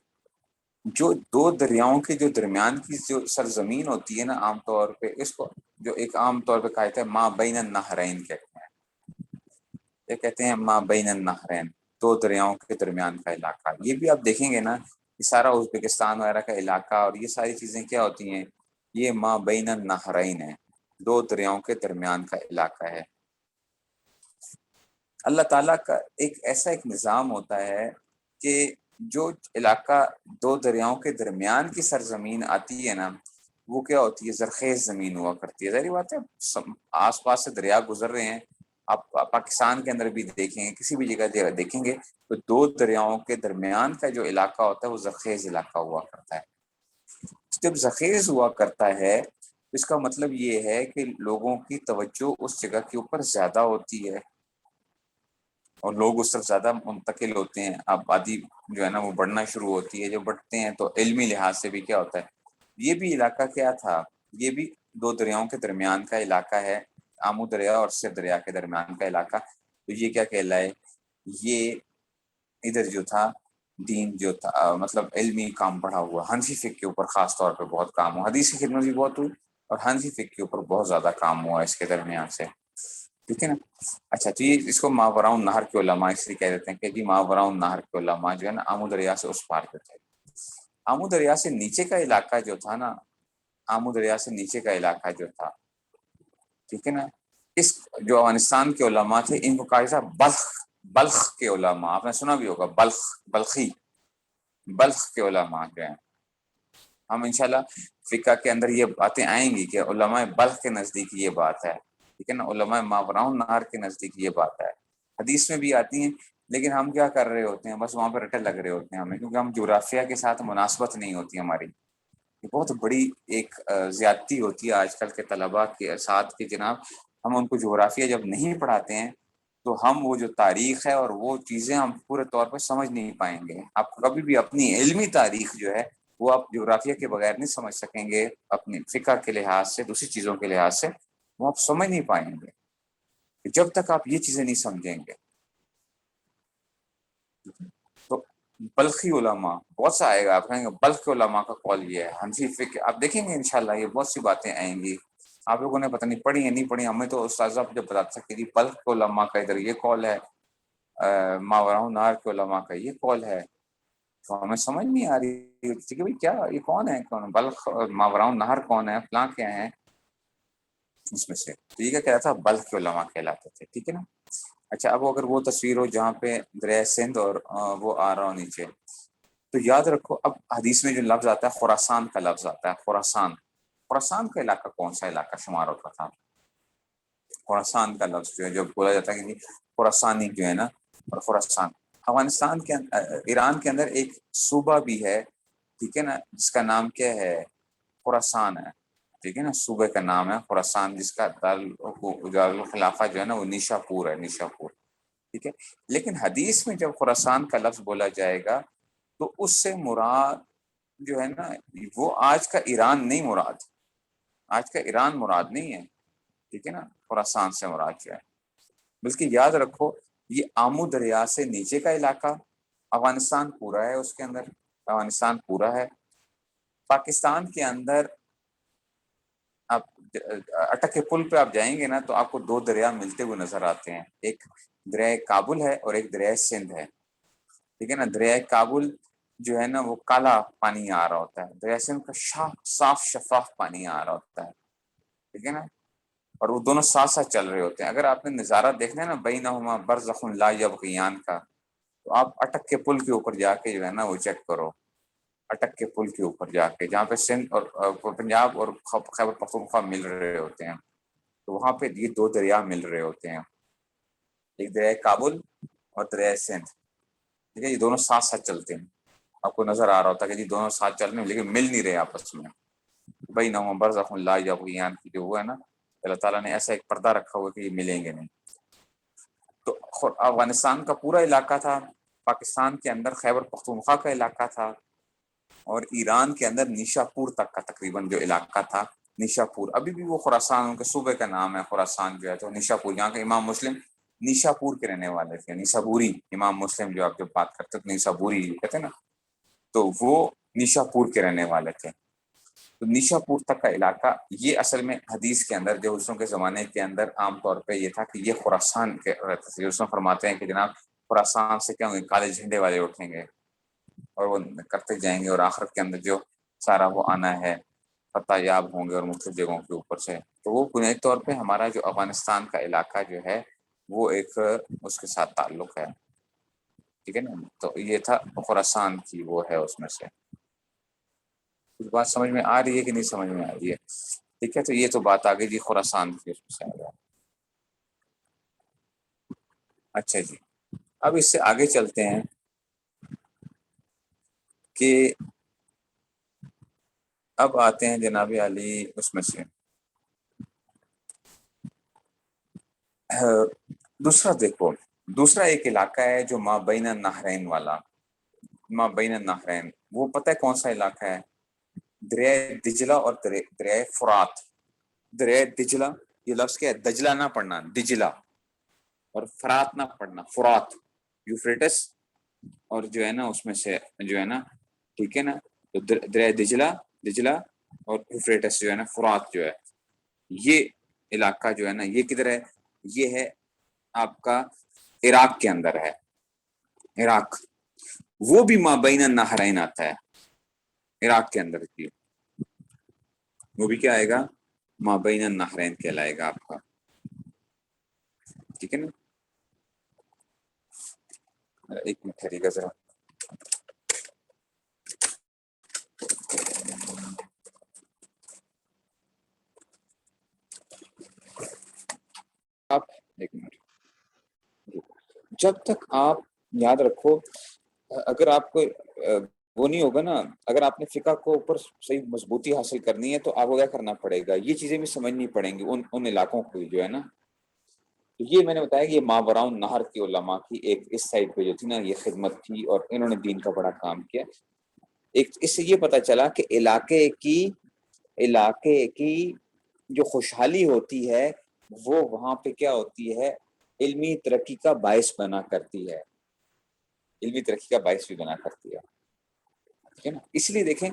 جو دو دریاؤں کے جو درمیان کی جو سرزمین ہوتی ہے نا، عام طور پہ اس کو جو ایک عام طور پہ کہا جاتا ہے ما بین النہرین کہتے ہیں، یہ کہتے ہیں ما بین النہرین، دو دریاؤں کے درمیان کا علاقہ. یہ بھی آپ دیکھیں گے نا یہ سارا ازبکستان وغیرہ کا علاقہ اور یہ ساری چیزیں کیا ہوتی ہیں، یہ ما بین النہرین ہے، دو دریاؤں کے درمیان کا علاقہ ہے. اللہ تعالیٰ کا ایسا ایک نظام ہوتا ہے کہ جو علاقہ دو دریاؤں کے درمیان کی سرزمین آتی ہے نا، وہ کیا ہوتی ہے، زرخیز زمین ہوا کرتی ہے. ظاہری بات ہے آس پاس سے دریا گزر رہے ہیں، آپ پاکستان کے اندر بھی دیکھیں گے، کسی بھی جگہ دیکھیں گے تو دو دریاؤں کے درمیان کا جو علاقہ ہوتا ہے وہ زرخیز علاقہ ہوا کرتا ہے. جب زرخیز ہوا کرتا ہے اس کا مطلب یہ ہے کہ لوگوں کی توجہ اس جگہ کے اوپر زیادہ ہوتی ہے اور لوگ اس طرف زیادہ منتقل ہوتے ہیں، آبادی جو ہے نا وہ بڑھنا شروع ہوتی ہے. جو بڑھتے ہیں تو علمی لحاظ سے بھی کیا ہوتا ہے، یہ بھی علاقہ کیا تھا، یہ بھی دو دریاؤں کے درمیان کا علاقہ ہے، آمو دریا اور سر دریا کے درمیان کا علاقہ. تو یہ کیا کہلائے، یہ ادھر جو تھا دین جو تھا مطلب علمی کام بڑھا ہوا، حنفی فقہ کے اوپر خاص طور پہ بہت کام ہوا، حدیث کی خدمت بھی بہت ہوئی اور حنفی فقہ کے اوپر بہت زیادہ کام ہوا اس کے درمیان سے، ٹھیک ہے نا. اچھا تو یہ اس کو ماوراء نہر کے علماء اس لیے کہہ دیتے ہیں کہ جی ماوراء نہر کے علماء جو ہے نا آمو دریا سے اس پار پہ تھے. آمو دریا سے نیچے کا علاقہ جو تھا نا، آمو دریا سے نیچے کا علاقہ جو تھا، ٹھیک ہے نا، اس جو افغانستان کے علماء تھے ان کو کہا جاتا بلخ کے علماء. آپ نے سنا بھی ہوگا بلخ کے علماء جو ہیں. ہم انشاءاللہ فقہ کے اندر یہ باتیں آئیں گی کہ علماء بلخ کے نزدیک یہ بات ہے، ٹھیک ہے نا، علماء ماوراء نہر کے نزدیک یہ بات ہے. حدیث میں بھی آتی ہیں لیکن ہم کیا کر رہے ہوتے ہیں، بس وہاں پہ رٹے لگ رہے ہوتے ہیں ہمیں، کیونکہ ہم جغرافیہ کے ساتھ مناسبت نہیں ہوتی ہماری. یہ بہت بڑی ایک زیادتی ہوتی ہے آج کل کے طلباء کے ساتھ کہ جناب ہم ان کو جغرافیہ جب نہیں پڑھاتے ہیں تو ہم وہ جو تاریخ ہے اور وہ چیزیں ہم پورے طور پر سمجھ نہیں پائیں گے. آپ کبھی بھی اپنی علمی تاریخ جو ہے وہ آپ جغرافیہ کے بغیر نہیں سمجھ سکیں گے، اپنی فقہ کے لحاظ سے، دوسری چیزوں کے لحاظ سے وہ آپ سمجھ نہیں پائیں گے جب تک آپ یہ چیزیں نہیں سمجھیں گے. تو بلخی علماء بہت سا آئے گا، آپ کہیں گے بلخ علماء کا قول یہ ہے، حنفی فقہ آپ دیکھیں گے انشاءاللہ یہ بہت سی باتیں آئیں گی. آپ لوگوں نے پتہ نہیں پڑھی ہیں نہیں پڑھی، ہمیں تو استاذہ جب بتا سکتے کہ بلخ علماء کا ادھر یہ قول ہے، ماوراء نہر کے علماء کا یہ قول ہے، تو ہمیں سمجھ نہیں آ رہی کہ بھائی کیا یہ کون ہے، کون بلخ اور ماوراء نہر کون ہے، فلاں کیا ہیں اس میں سے. تو یہ کیا کہتا تھا، بلخ کے علماء کہلاتے تھے، ٹھیک ہے نا. اچھا اب اگر وہ تصویر ہو جہاں پہ دریا سندھ اور وہ آ رہا ہو نیچے، تو یاد رکھو اب حدیث میں جو لفظ آتا ہے خراسان کا لفظ آتا ہے، خراسان کا علاقہ کون سا علاقہ شمار ہوتا تھا؟ خراسان کا لفظ جو ہے جو بولا جاتا ہے کہ خراسانی جو ہے نا، اور خراسان افغانستان کے ایران کے اندر ایک صوبہ بھی ہے، ٹھیک ہے نا، جس کا نام کیا ہے، خراسان ہے. ٹھیک ہے نا، صوبے کا نام ہے خراسان، جس کا دارالخلافہ جو ہے نا وہ نیشاپور ہے، نیشاپور، ٹھیک ہے۔ لیکن حدیث میں جب خراسان کا لفظ بولا جائے گا تو اس سے مراد جو ہے نا وہ آج کا ایران نہیں مراد، آج کا ایران مراد نہیں ہے، ٹھیک ہے نا، خراسان سے مراد جو ہے، بلکہ یاد رکھو یہ آمو دریا سے نیچے کا علاقہ، افغانستان پورا ہے اس کے اندر، افغانستان پورا ہے۔ پاکستان کے اندر آپ اٹک کے پل پہ آپ جائیں گے نا تو آپ کو دو دریا ملتے ہوئے نظر آتے ہیں، ایک دریائے کابل ہے اور ایک دریائے سندھ ہے، ٹھیک ہے نا۔ دریائے کابل جو ہے نا وہ کالا پانی آ رہا ہوتا ہے، دریائے سندھ کا صاف شفاف پانی آ رہا ہوتا ہے، ٹھیک ہے نا، اور وہ دونوں ساتھ ساتھ چل رہے ہوتے ہیں۔ اگر آپ نے نظارہ دیکھنا ہے نا بینہما برزخ لا یبغیان کا، تو آپ اٹک کے پل کے اوپر جا کے جو ہے نا وہ چیک کرو، اٹک کے پل کے اوپر جا کے جہاں پہ سندھ اور پنجاب اور خیبر پختونخوا مل رہے ہوتے ہیں، تو وہاں پہ یہ دو دریا مل رہے ہوتے ہیں، ایک دریائے کابل اور دریائے سندھ، ٹھیک ہے، یہ دونوں ساتھ ساتھ چلتے ہیں۔ آپ کو نظر آ رہا ہوتا ہے کہ یہ دونوں ساتھ چل رہے ہیں لیکن مل نہیں رہے آپس میں، بینہما برزخ لا یبغیان کی جو وہ ہے نا، اللہ تعالیٰ نے ایسا ایک پردہ رکھا ہوا کہ یہ ملیں گے نہیں۔ تو افغانستان کا پورا علاقہ تھا، پاکستان کے اندر خیبر پختونخوا کا علاقہ تھا، اور ایران کے اندر نیشاپور تک کا تقریباً جو علاقہ تھا، نیشاپور ابھی بھی وہ خراسان ان کے صوبے کا نام ہے، خراسان جو ہے تو نیشاپور، یہاں کے امام مسلم نیشاپور کے رہنے والے تھے، نیشابوری امام مسلم جو آپ جب بات کرتے تھے نیشابوری کہتے ہیں نا، تو وہ نیشاپور کے رہنے والے تھے۔ تو نیشاپور تک کا علاقہ یہ اصل میں حدیث کے اندر جو حضور کے زمانے کے اندر عام طور پہ یہ تھا کہ یہ خراسان کے رہتے تھے۔ حضور فرماتے ہیں کہ جناب خراسان سے کیا ہوں گے، کالے جھنڈے والے اٹھیں گے اور وہ کرتے جائیں گے، اور آخرت کے اندر جو سارا وہ آنا ہے فتح یاب ہوں گے اور مختلف جگہوں کے اوپر سے۔ تو وہ بنیادی طور پہ ہمارا جو افغانستان کا علاقہ جو ہے وہ ایک اس کے ساتھ تعلق ہے، ٹھیک ہے نا۔ تو یہ تھا خراسان کی وہ ہے، اس میں سے کچھ بات سمجھ میں آ رہی ہے کہ نہیں سمجھ میں آ رہی ہے؟ ٹھیک ہے، تو یہ تو بات آ گئی جی خراسان کی، اس میں سے آ گیا۔ اچھا جی، اب اس سے آگے چلتے ہیں کہ اب آتے ہیں جناب علی اس میں سے دوسرا، دیکھو دوسرا ایک علاقہ ہے جو ما بین النہرین والا، ما بین النہرین، وہ پتہ ہے کون سا علاقہ ہے؟ دریائے دجلہ اور دریائے فرات۔ دریائے دجلہ، یہ لفظ کیا ہے، دجلہ نہ پڑھنا، دجلہ، اور فرات نہ پڑھنا، فرات، یوفریٹس اور جو ہے نا اس میں سے جو ہے نا، ٹھیک ہے نا، تو دریائے دجلہ، دجلہ اور یوفریٹس جو ہے نا، فرات جو ہے، یہ علاقہ جو ہے نا یہ کدھر ہے؟ یہ ہے آپ کا عراق کے اندر ہے، عراق، وہ بھی ما بین النہرین آتا ہے عراق کے اندر کی، وہ بھی کیا آئے گا؟ ما بین النہرین کہلائے گا آپ کا، ٹھیک ہے نا۔ ایک منٹ ٹھہریے گا ذرا، آپ ایک منٹ، جب تک آپ یاد رکھو، اگر آپ کو وہ نہیں ہوگا نا، اگر آپ نے فقہ کو اوپر صحیح مضبوطی حاصل کرنی ہے تو آپ کو کیا کرنا پڑے گا، یہ چیزیں بھی سمجھنی پڑیں گی ان علاقوں کو جو ہے نا۔ تو یہ میں نے بتایا کہ یہ ماوراء النہر کی علماء کی ایک اس سائڈ پہ جو تھی نا یہ خدمت تھی، اور انہوں نے دین کا بڑا کام کیا۔ ایک اس سے یہ پتہ چلا کہ علاقے کی جو خوشحالی ہوتی ہے وہ وہاں پہ کیا ہوتی ہے، علمی ترقی کا باعث بنا کرتی ہے، علمی ترقی کا باعث بھی بنا کرتی ہے، ٹھیک ہے نا۔ اس لیے دیکھیں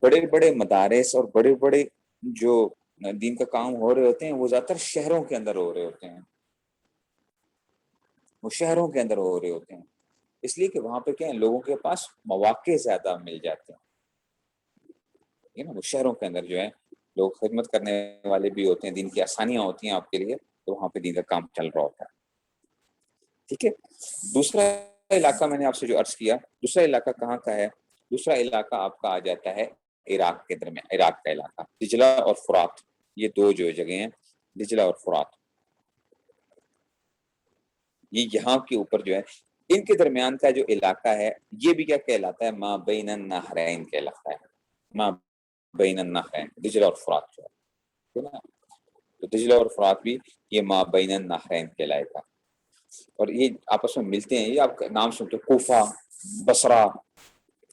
بڑے بڑے مدارس اور بڑے بڑے جو دین کا کام ہو رہے ہوتے ہیں وہ زیادہ تر شہروں کے اندر ہو رہے ہوتے ہیں، وہ شہروں کے اندر ہو رہے ہوتے ہیں، اس لیے کہ وہاں پہ کیا ہے، لوگوں کے پاس مواقع زیادہ مل جاتے ہیں، ٹھیک ہے نا۔ وہ شہروں کے اندر جو ہے لوگ خدمت کرنے والے بھی ہوتے ہیں، دین کی آسانیاں ہوتی ہیں آپ کے لیے، تو وہاں پہ دین کا کام چل رہا ہوتا ہے، ٹھیک ہے۔ دوسرا علاقہ میں نے آپ سے جو عرض کیا، دوسرا علاقہ کہاں کا ہے؟ دوسرا علاقہ آپ کا آ جاتا ہے عراق کے درمیان، عراق کا علاقہ، دجلہ اور فرات، یہ دو جو جگہیں ہیں، دجلہ اور فرات، یہ یہاں کے اوپر جو ہے ان کے درمیان کا جو علاقہ ہے یہ بھی کیا کہلاتا ہے؟ ما بین النہرین کہلاتا ہے، ما بین النہرین، دجلہ اور فرات جو ہے، ہے نا. تو دجلہ اور فرات بھی یہ ما بین النہرین کہلائے گا. اور یہ آپس میں ملتے ہیں. یہ آپ نام سنتے ہیں کوفہ، بصرہ،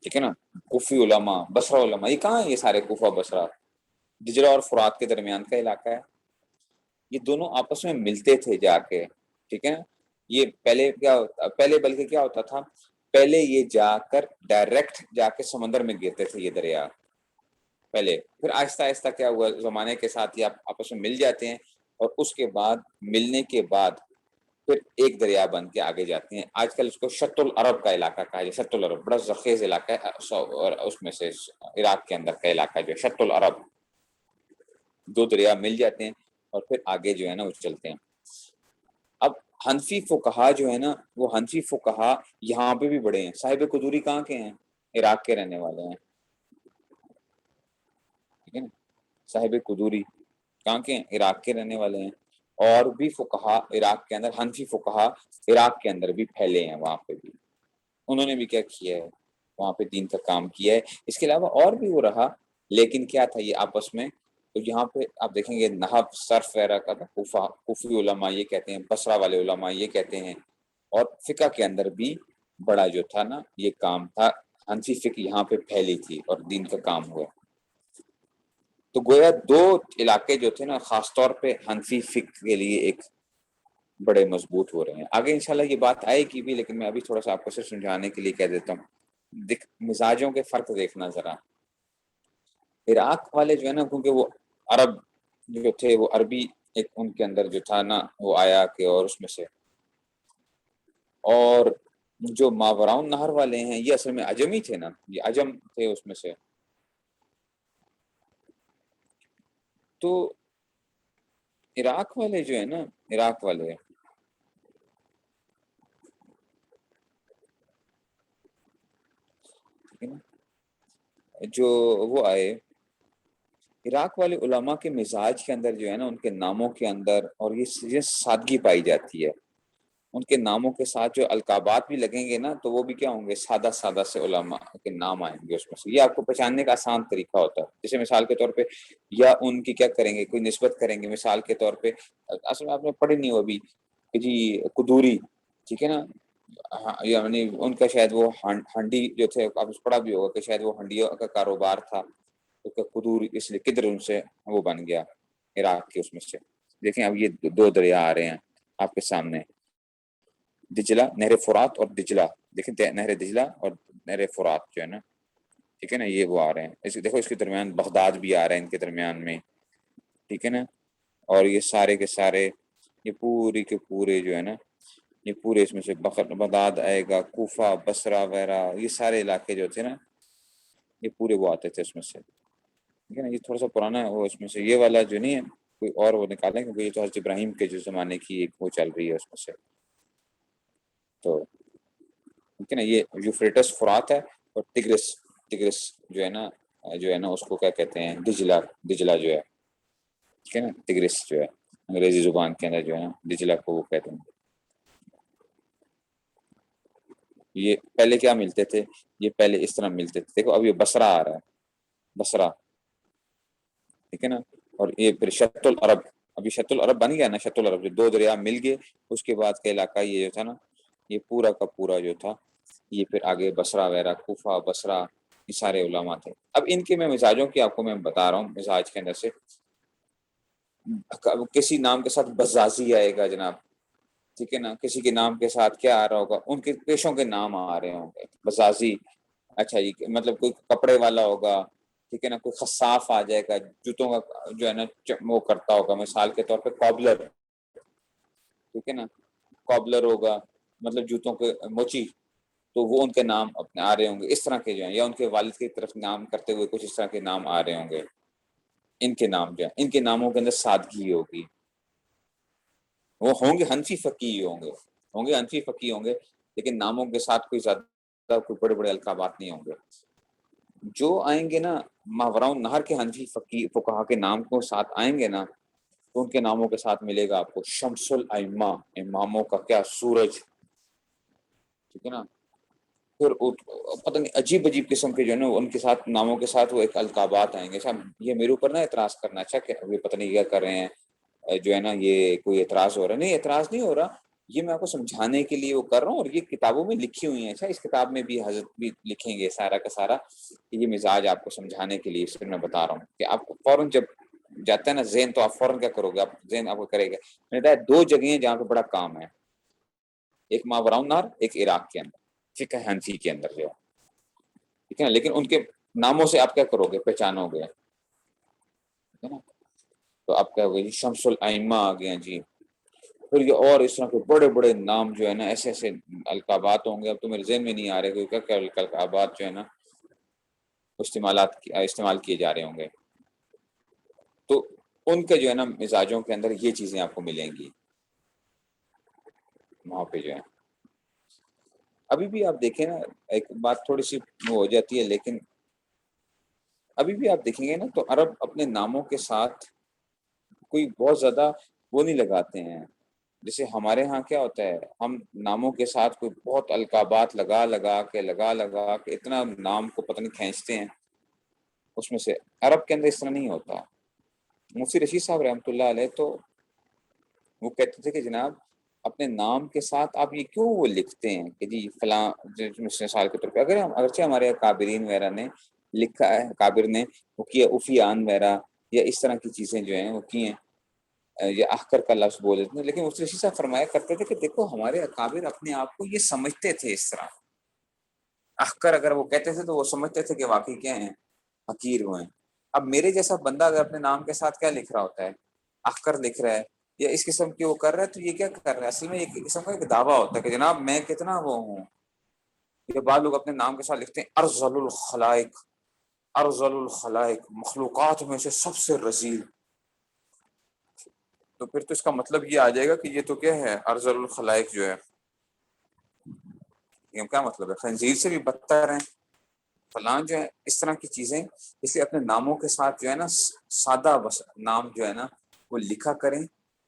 ٹھیک ہے نا، کوفی علماء، بصرہ علماء، یہ کہاں ہے؟ یہ سارے کوفہ بصرہ دجلہ اور فرات کے درمیان کا علاقہ ہے. یہ دونوں آپس میں ملتے تھے جا کے، ٹھیک ہے نا. یہ پہلے کیا ہوتا، پہلے بلکہ کیا ہوتا تھا، پہلے یہ جا کر ڈائریکٹ جا کے سمندر میں گرتے تھے یہ دریا پہلے. پھر آہستہ آہستہ کیا ہوا، زمانے کے ساتھ یہ آپس میں مل جاتے ہیں، اور اس کے بعد ملنے کے بعد پھر ایک دریا بن کے آگے جاتے ہیں. آج کل اس کو شط العرب کا علاقہ کہا ہے. شط العرب بڑا زرخیز علاقہ ہے، اور اس میں سے عراق کے اندر کا علاقہ جو ہے شط العرب. دو دریا مل جاتے ہیں اور پھر آگے جو ہے نا وہ چلتے ہیں. اب حنفی فقہا جو ہے نا، وہ حنفی فقہا یہاں پہ بھی بڑے ہیں. صاحب قدوری کہاں کے ہیں؟ عراق کے رہنے والے ہیں، ٹھیک ہے نا. صاحب قدوری کہاں کے ہیں؟ عراق کے رہنے والے ہیں. اور بھی فقہا عراق کے اندر، حنفی فقہا عراق کے اندر بھی پھیلے ہیں. وہاں پہ بھی انہوں نے بھی کیا کیا ہے، وہاں پہ دین کا کام کیا ہے. اس کے علاوہ اور بھی وہ رہا، لیکن کیا تھا یہ آپس میں. تو یہاں پہ آپ دیکھیں گے نحو صرف وغیرہ کا تھا. کوفی علماء یہ کہتے ہیں، بصرہ والے علماء یہ کہتے ہیں. اور فقہ کے اندر بھی بڑا جو تھا نا یہ کام تھا. حنفی فقہ یہاں پہ پھیلی تھی اور دین کا کام ہوا. تو گویا دو علاقے جو تھے نا خاص طور پہ حنفی فقہ کے لیے ایک بڑے مضبوط ہو رہے ہیں. آگے انشاءاللہ یہ بات آئے گی بھی، لیکن میں ابھی تھوڑا سا آپ کو صرف سمجھانے کے لیے کہہ دیتا ہوں. مزاجوں کے فرق دیکھنا ذرا. عراق والے جو ہے نا، کیونکہ وہ عرب جو تھے، وہ عربی ایک ان کے اندر جو تھا نا وہ آیا کہ، اور اس میں سے، اور جو ماوراء النہر والے ہیں یہ اصل میں عجمی تھے نا، یہ عجم تھے اس میں سے. تو عراق والے جو ہے نا، عراق والے جو وہ آئے، عراق والے علماء کے مزاج کے اندر جو ہے نا، ان کے ناموں کے اندر اور یہ سادگی پائی جاتی ہے. ان کے ناموں کے ساتھ جو القابات بھی لگیں گے نا، تو وہ بھی کیا ہوں گے، سادہ سادہ سے علماء کے نام آئیں گے اس میں سے. یہ آپ کو پہچاننے کا آسان طریقہ ہوتا ہے. جیسے مثال کے طور پہ یا ان کی کیا کریں گے، کوئی نسبت کریں گے. مثال کے طور پہ اصل میں آپ نے پڑھی نہیں ہو ابھی کہ جی قدوری، ٹھیک ہے نا. یعنی ان کا شاید وہ ہنڈی جو تھے، آپ نے پڑھا بھی ہوگا کہ شاید وہ ہنڈیوں کا کاروبار تھا. قدور اس لیے قدر ان سے وہ بن گیا عراق کے اس میں سے. دیکھیں اب یہ دو دریا آ رہے ہیں آپ کے سامنے، دجلہ، نہر فرات اور دجلہ. دیکھیں نہر دجلہ اور نہر فرات جو ہے نا، ٹھیک ہے نا، یہ وہ آ رہے ہیں. دیکھو اس کے درمیان بغداد بھی آ رہے ہیں ان کے درمیان میں، ٹھیک ہے نا. اور یہ سارے کے سارے، یہ پوری کے پورے جو ہے نا، یہ پورے اس میں سے بغداد آئے گا، کوفہ، بصرہ وغیرہ، یہ سارے علاقے جو تھے نا یہ پورے وہ آتے تھے اس میں سے، ٹھیک ہے نا. یہ تھوڑا سا پرانا ہے وہ، اس میں سے یہ والا جو نہیں ہے کوئی اور وہ نکالیں، کیونکہ یہ تو حضرت ابراہیم کے جو زمانے کی ایک وہ چل رہی ہے اس میں سے. تو ٹھیک ہے نا، یہ یوفریٹس فرات ہے، اور تگرس جو ہے نا اس کو کیا کہتے ہیں، دجلہ. دجلہ جو ہے، ٹھیک ہے نا، تگرس جو ہے انگریزی زبان کے اندر جو ہے نا دجلہ کو وہ کہتے ہیں. یہ پہلے کیا ملتے تھے، یہ پہلے اس طرح ملتے تھے. دیکھو اب یہ بصرہ آ رہا ہے، بصرہ، ٹھیک ہے نا. اور یہ پھر شط العرب، ابھی شط العرب بن گیا نا. شط العرب جو دو دریا مل گئے، اس کے بعد کا علاقہ یہ جو تھا نا، یہ پورا کا پورا جو تھا، یہ پھر آگے بصرہ وغیرہ، کوفہ، بصرہ، یہ سارے علماء تھے. اب ان کے میں مزاجوں کی آپ کو میں بتا رہا ہوں. مزاج کے اندر سے کسی نام کے ساتھ بزازی آئے گا جناب، ٹھیک ہے نا. کسی کے نام کے ساتھ کیا آ رہا ہوگا، ان کے پیشوں کے نام آ رہے ہوں گے، بزازی. اچھا جی، مطلب کوئی کپڑے والا ہوگا، ٹھیک ہے نا. کوئی خصاف آ جائے گا، جوتوں کا جو ہے نا وہ کرتا ہوگا. مثال کے طور پہ کابلر، ٹھیک ہے نا، کابلر ہوگا مطلب جوتوں کے موچی. تو وہ ان کے نام اپنے آ رہے ہوں گے اس طرح کے جو ہیں. یا ان کے والد کی طرف نام کرتے ہوئے کچھ اس طرح کے نام آ رہے ہوں گے. ان کے نام جو ہیں، ان کے ناموں کے اندر سادگی ہوگی. وہ ہوں گے حنفی فقیہ ہوں گے حنفی فقیہ ہوں گے، لیکن ناموں کے ساتھ کوئی زیادہ کوئی بڑے بڑے القابات نہیں ہوں گے. جو آئیں گے نا ماوراء النہر کے حنفی فقہا کے نام کو ساتھ آئیں گے نا، تو ان کے ناموں کے ساتھ ملے گا آپ کو شمس الائمہ، اماموں کا کیا سورج، ٹھیک ہے نا. پھر پتہ نہیں عجیب عجیب قسم کے جو ہے نا ان کے ساتھ ناموں کے ساتھ وہ ایک القابات آئیں گے. اچھا یہ میرے اوپر نہ اعتراض کرنا, اچھا کہ یہ پتہ نہیں کیا کر رہے ہیں جو ہے نا, یہ کوئی اعتراض ہو رہا ہے. نہیں اعتراض نہیں ہو رہا, یہ میں آپ کو سمجھانے کے لیے وہ کر رہا ہوں, اور یہ کتابوں میں لکھی ہوئی ہیں. اچھا اس کتاب میں بھی حضرت بھی لکھیں گے سارا کا سارا, یہ مزاج آپ کو سمجھانے کے لیے صرف میں بتا رہا ہوں کہ آپ کو فوراً جب جاتا ہے نا ذہن تو آپ فوراً کیا کرو گے, آپ ذہن آپ کو کرے گا. میں نے بتایا 2 جگہیں جہاں پہ بڑا کام ہے, ایک ماوراء النہر, ایک عراق کے اندر فقہ حنفی کے اندر جو ہے, ٹھیک ہے نا. لیکن ان کے ناموں سے آپ کیا کرو گے, پہچانو گے, ٹھیک ہے نا. تو آپ کیا ہوگا جی, شمس الائمہ آ گئے جی, پھر یہ اور اس طرح کے بڑے بڑے نام جو ہے نا, ایسے ایسے القابات ہوں گے. اب تو میرے ذہن میں نہیں آ رہے کیا کیا القابات جو ہے نا استعمال کیے جا رہے ہوں گے. تو ان کے جو ہے نا مزاجوں کے اندر یہ چیزیں آپ کو ملیں گی وہاں پہ جو ہے. ابھی بھی آپ دیکھیں نا, ایک بات تھوڑی سی وہ ہو جاتی ہے, لیکن ابھی بھی آپ دیکھیں گے نا تو عرب اپنے ناموں کے ساتھ کوئی بہت زیادہ وہ نہیں لگاتے ہیں. جیسے ہمارے ہاں کیا ہوتا ہے, ہم ناموں کے ساتھ کوئی بہت القابات لگا کے اتنا نام کو پتہ نہیں کھینچتے ہیں اس میں سے. عرب کے اندر اس طرح نہیں ہوتا. مفتی رشید صاحب رحمۃ اللہ علیہ تو وہ کہتے تھے کہ جناب اپنے نام کے ساتھ آپ یہ کیوں وہ لکھتے ہیں کہ جی فلاں مثال کے طور پہ, اگر اگرچہ ہمارے کابرین وغیرہ نے لکھا ہے, کابر نے وہ کیا افیان وغیرہ یا اس طرح کی چیزیں جو ہیں وہ کی ہیں, یا اخکر کا لفظ بول دیتے ہیں. لیکن مفتی رشید صاحب فرمایا کرتے تھے کہ دیکھو ہمارے اکابر اپنے آپ کو یہ سمجھتے تھے اس طرح. اخکر اگر وہ کہتے تھے تو وہ سمجھتے تھے کہ واقعی کیا ہیں, حقیر ہوئے ہیں. اب میرے جیسا بندہ اگر اپنے نام کے ساتھ کیا لکھ رہا ہوتا ہے, اخکر لکھ رہا ہے یا اس قسم کی وہ کر رہا ہے, تو یہ کیا کر رہا ہے اصل میں ایک قسم کا ایک دعویٰ ہوتا ہے کہ جناب میں کتنا وہ ہوں. یہ بعض لوگ اپنے نام کے ساتھ لکھتے ہیں ارذل الخلائق, ارذل الخلائق, مخلوقات میں سے سب سے رذیل. تو پھر تو اس کا مطلب یہ آ جائے گا کہ یہ تو کیا ہے, ارذل الخلائق جو ہے یہ کیا مطلب ہے, خنزیر سے بھی بدتر ہیں فلاں جو ہے, اس طرح کی چیزیں. اس لیے اپنے ناموں کے ساتھ جو ہے نا سادہ بس نام جو ہے نا وہ لکھا کریں,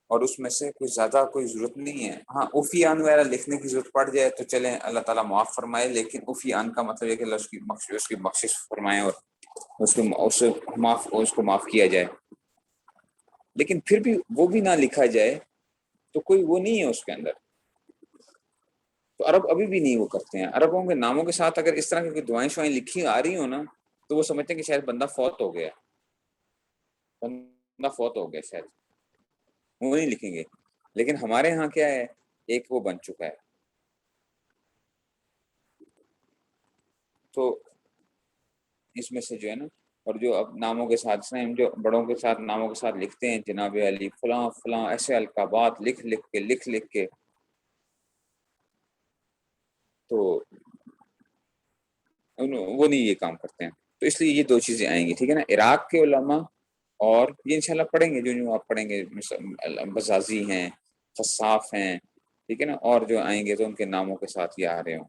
اور اس میں سے کوئی زیادہ کوئی ضرورت نہیں ہے. ہاں عفیان وغیرہ لکھنے کی ضرورت پڑ جائے تو چلیں, اللہ تعالیٰ معاف فرمائے, لیکن عفیان کا مطلب ہے کہ اللہ اس کی بخشش فرمائے اور اس کو معاف کیا جائے. لیکن پھر بھی وہ بھی نہ لکھا جائے تو کوئی وہ نہیں ہے اس کے اندر. تو عرب ابھی بھی نہیں وہ کرتے ہیں. عربوں کے ناموں کے ساتھ اگر اس طرح کی دعائیں شوائیں لکھی آ رہی ہوں نا تو وہ سمجھتے ہیں کہ شاید بندہ فوت ہو گیا شاید, وہ نہیں لکھیں گے. لیکن ہمارے ہاں کیا ہے, ایک وہ بن چکا ہے. تو اس میں سے جو ہے نا, اور جو اب ناموں کے ساتھ جو بڑوں کے ساتھ ناموں کے ساتھ لکھتے ہیں جناب علی فلاں فلاں, ایسے القابات لکھ کے تو وہ نہیں یہ کام کرتے ہیں. تو اس لیے یہ 2 چیزیں آئیں گی, ٹھیک ہے نا. عراق کے علماء, اور یہ انشاءاللہ پڑھیں گے جو آپ پڑھیں گے, بزازی ہیں, خصاف ہیں, ٹھیک ہے نا, اور جو آئیں گے تو ان کے ناموں کے ساتھ یہ آ رہے ہوں.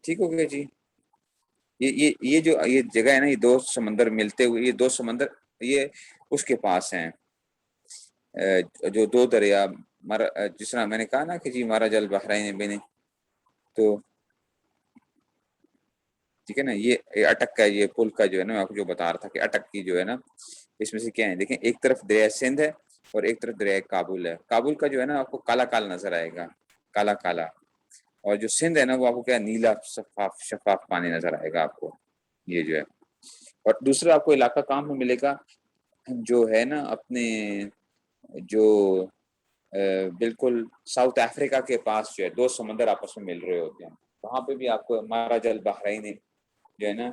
ٹھیک ہو گیا جی. یہ جو یہ جگہ ہے نا, یہ 2 سمندر ملتے ہوئے, یہ 2 سمندر یہ اس کے پاس ہیں, جو 2 دریا, جس طرح میں نے کہا نا کہ جی مرج البحرین بین, تو ٹھیک ہے نا. یہ اٹک کا یہ پل کا جو ہے نا, میں آپ کو جو بتا رہا تھا کہ اٹک کی جو ہے نا, اس میں سے کیا ہے دیکھیں, ایک طرف دریا سندھ ہے اور ایک طرف دریا کابل ہے. کابل کا جو ہے نا آپ کو کالا کالا نظر آئے گا, کالا کالا, اور جو سندھ ہے نا وہ آپ کو کیا نیلا شفاف پانی نظر آئے گا آپ کو, یہ جو ہے. اور دوسرا آپ کو علاقہ کہاں میں ملے گا, جو ہے نا اپنے جو بالکل ساؤتھ افریقہ کے پاس جو ہے 2 سمندر آپس میں مل رہے ہوتے ہیں, وہاں پہ بھی آپ کو مرج البحرین جو ہے نا,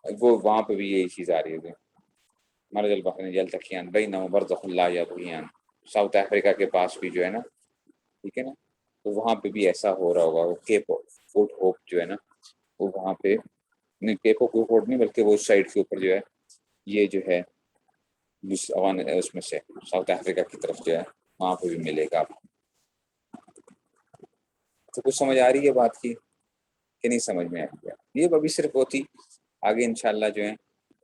وہ وہاں پہ بھی یہی چیز آ رہی ہوگی, مرج البحرین یلتقیان بینہما برزخ لا یبغیان. ساؤتھ افریقہ کے پاس بھی جو ہے نا, ٹھیک ہے نا, تو وہاں پہ بھی ایسا ہو رہا ہوگا. وہ کیپ فوٹ ہوپ جو ہے نا, وہ وہاں پہ نہیں, کیپ آف گڈ ہوپ نہیں بلکہ وہ سائڈ کے اوپر جو ہے یہ جو ہے اس میں سے ساؤتھ افریقہ کی طرف جو ہے وہاں پہ بھی ملے گا. تو کچھ سمجھ آ رہی ہے بات کی کہ نہیں سمجھ میں آ رہی ہے؟ یہ ابھی صرف ہوتی, آگے انشاءاللہ جو ہے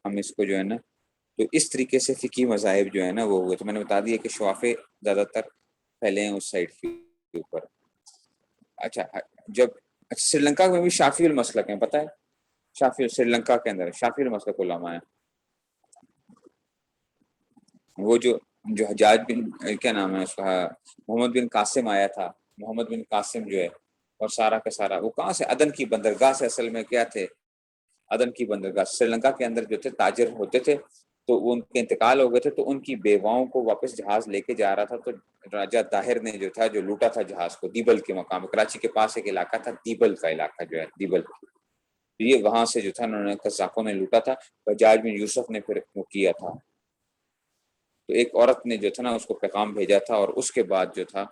ہم اس کو جو ہے نا, تو اس طریقے سے فقہی مذاہب جو ہے نا وہ ہوئے. تو میں نے بتا دیا کہ شوافے زیادہ تر پھیلے ہیں اس سائڈ کے اوپر. اچھا, جب اچھا سری لنکا میں بھی شافی المسلک ہیں، پتہ ہے؟ شافی سری لنکا کے اندر شافی المسلک علماء ہیں. وہ جو حجاج بن کیا نام ہے اس کا، محمد بن قاسم آیا تھا، محمد بن قاسم جو ہے، اور سارا کا سارا وہ کہاں سے، عدن کی بندرگاہ سے اصل میں کیا تھے، عدن کی بندرگاہ سری لنکا کے اندر جو تھے تاجر ہوتے تھے، تو وہ ان کے انتقال ہو گئے تھے، تو ان کی بیواؤں کو واپس جہاز لے کے جا رہا تھا، تو راجہ طاہر نے جو تھا جو لوٹا تھا جہاز کو دیبل کے مقام، کراچی کے پاس ایک علاقہ تھا دیبل کا علاقہ جو ہے دیبل، یہ وہاں سے جو تھا انہوں نے قزاقوں نے لوٹا تھا. حجاج بن یوسف نے پھر وہ کیا تھا، تو ایک عورت نے جو تھا نا اس کو پیغام بھیجا تھا، اور اس کے بعد جو تھا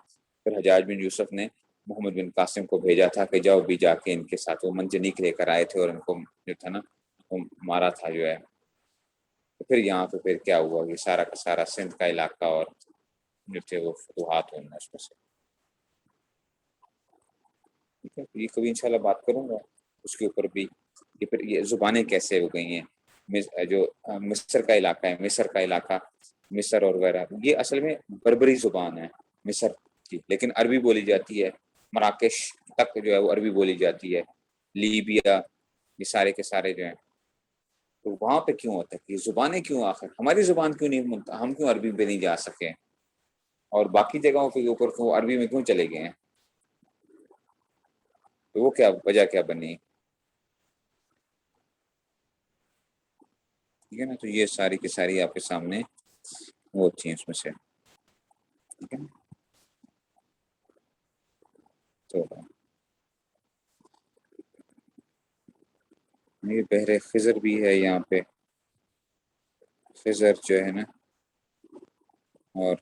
پھر حجاج بن یوسف نے محمد بن قاسم کو بھیجا تھا کہ جاؤ بھی جا کے ان کے ساتھ، وہ منجنیق لے کر آئے تھے اور ان کو جو تھا نا وہ مارا تھا جو ہے. تو پھر یہاں پہ پھر کیا ہوا کہ سارا کا سارا سندھ کا علاقہ اور جو تھے وہ فتوحات ہوئے اس میں سے. ٹھیک ہے، یہ کبھی انشاءاللہ بات کروں گا اس کے اوپر بھی کہ پھر یہ زبانیں کیسے ہو گئی ہیں. جو مصر کا علاقہ ہے، مصر کا علاقہ، مصر اور وغیرہ، یہ اصل میں بربری زبان ہے مصر کی، لیکن عربی بولی جاتی ہے. مراکش تک جو ہے وہ عربی بولی جاتی ہے، لیبیا، یہ سارے کے سارے جو ہیں. تو وہاں پہ کیوں ہوتا ہے، یہ زبانیں کیوں، آخر ہماری زبان کیوں نہیں، ہم کیوں عربی پہ نہیں جا سکے، اور باقی جگہوں کے اوپر کیوں عربی میں کیوں چلے گئے ہیں، تو وہ کیا وجہ کیا بنی. ٹھیک ہے نا، تو یہ ساری کی ساری آپ کے سامنے وہ ہوتی ہیں اس میں سے. ٹھیک ہے نا، تو یہ بحر خضر بھی ہے یہاں پہ، خضر جو ہے نا، اور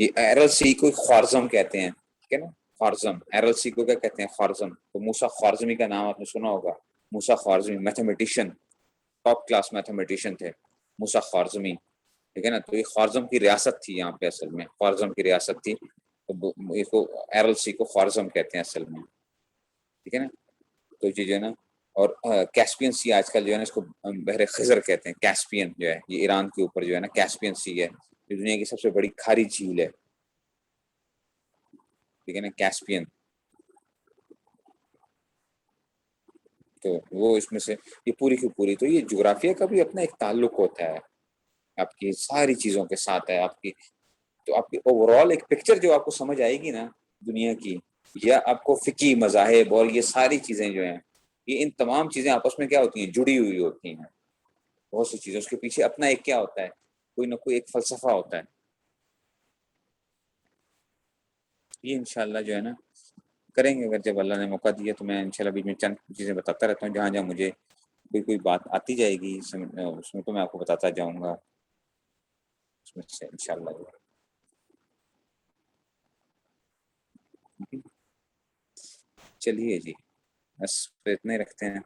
یہ ایرل سی کو خوارزم کہتے ہیں. ٹھیک ہے نا، خوارزم، ایرل سی کو کیا کہتے ہیں، خوارزم. تو موسیٰ خوارزمی کا نام آپ نے سنا ہوگا، موسیٰ خوارزمی میتھمیٹیشین، ٹاپ کلاس میتھمیٹیشین تھے موسیٰ خوارزمی. ٹھیک ہے نا، تو یہ خوارزم کی ریاست تھی یہاں پہ، اصل میں خوارزم کی ریاست تھی. تو اس کو ایرل سی کو خوارزم کہتے ہیں اصل میں. ٹھیک ہے نا، تو یہ جو ہے نا، اور کیسپین سی آج کل جو ہے نا اس کو بحر خضر کہتے ہیں. کیسپین جو ہے یہ ایران کے اوپر جو ہے نا کیسپین سی ہے، جو دنیا کی سب سے بڑی کھاری جھیل ہے. ٹھیک ہے نا، کیسپین. تو وہ اس میں سے یہ پوری کی پوری، تو یہ جغرافیہ کا بھی اپنا ایک تعلق ہوتا ہے آپ کی ساری چیزوں کے ساتھ ہے آپ کی. تو آپ کی اوور آل ایک پکچر جو آپ کو سمجھ آئے گی نا دنیا کی، یا آپ کو فقہی مذاہب اور یہ ساری چیزیں جو ہیں، یہ ان تمام چیزیں آپس میں کیا ہوتی ہیں، جڑی ہوئی ہوتی ہیں. بہت سی چیزیں اس کے پیچھے اپنا ایک کیا ہوتا ہے، کوئی نہ کوئی ایک فلسفہ ہوتا ہے. یہ انشاءاللہ جو ہے نا کریں گے، اگر جب اللہ نے موقع دیا تو میں انشاءاللہ بیچ میں چند چیزیں بتاتا رہتا ہوں، جہاں جہاں مجھے کوئی بات آتی جائے گی اس میں تو میں آپ کو بتاتا جاؤں گا اس میں سے انشاءاللہ. چلیے جی، بس اتنے رکھتے ہیں.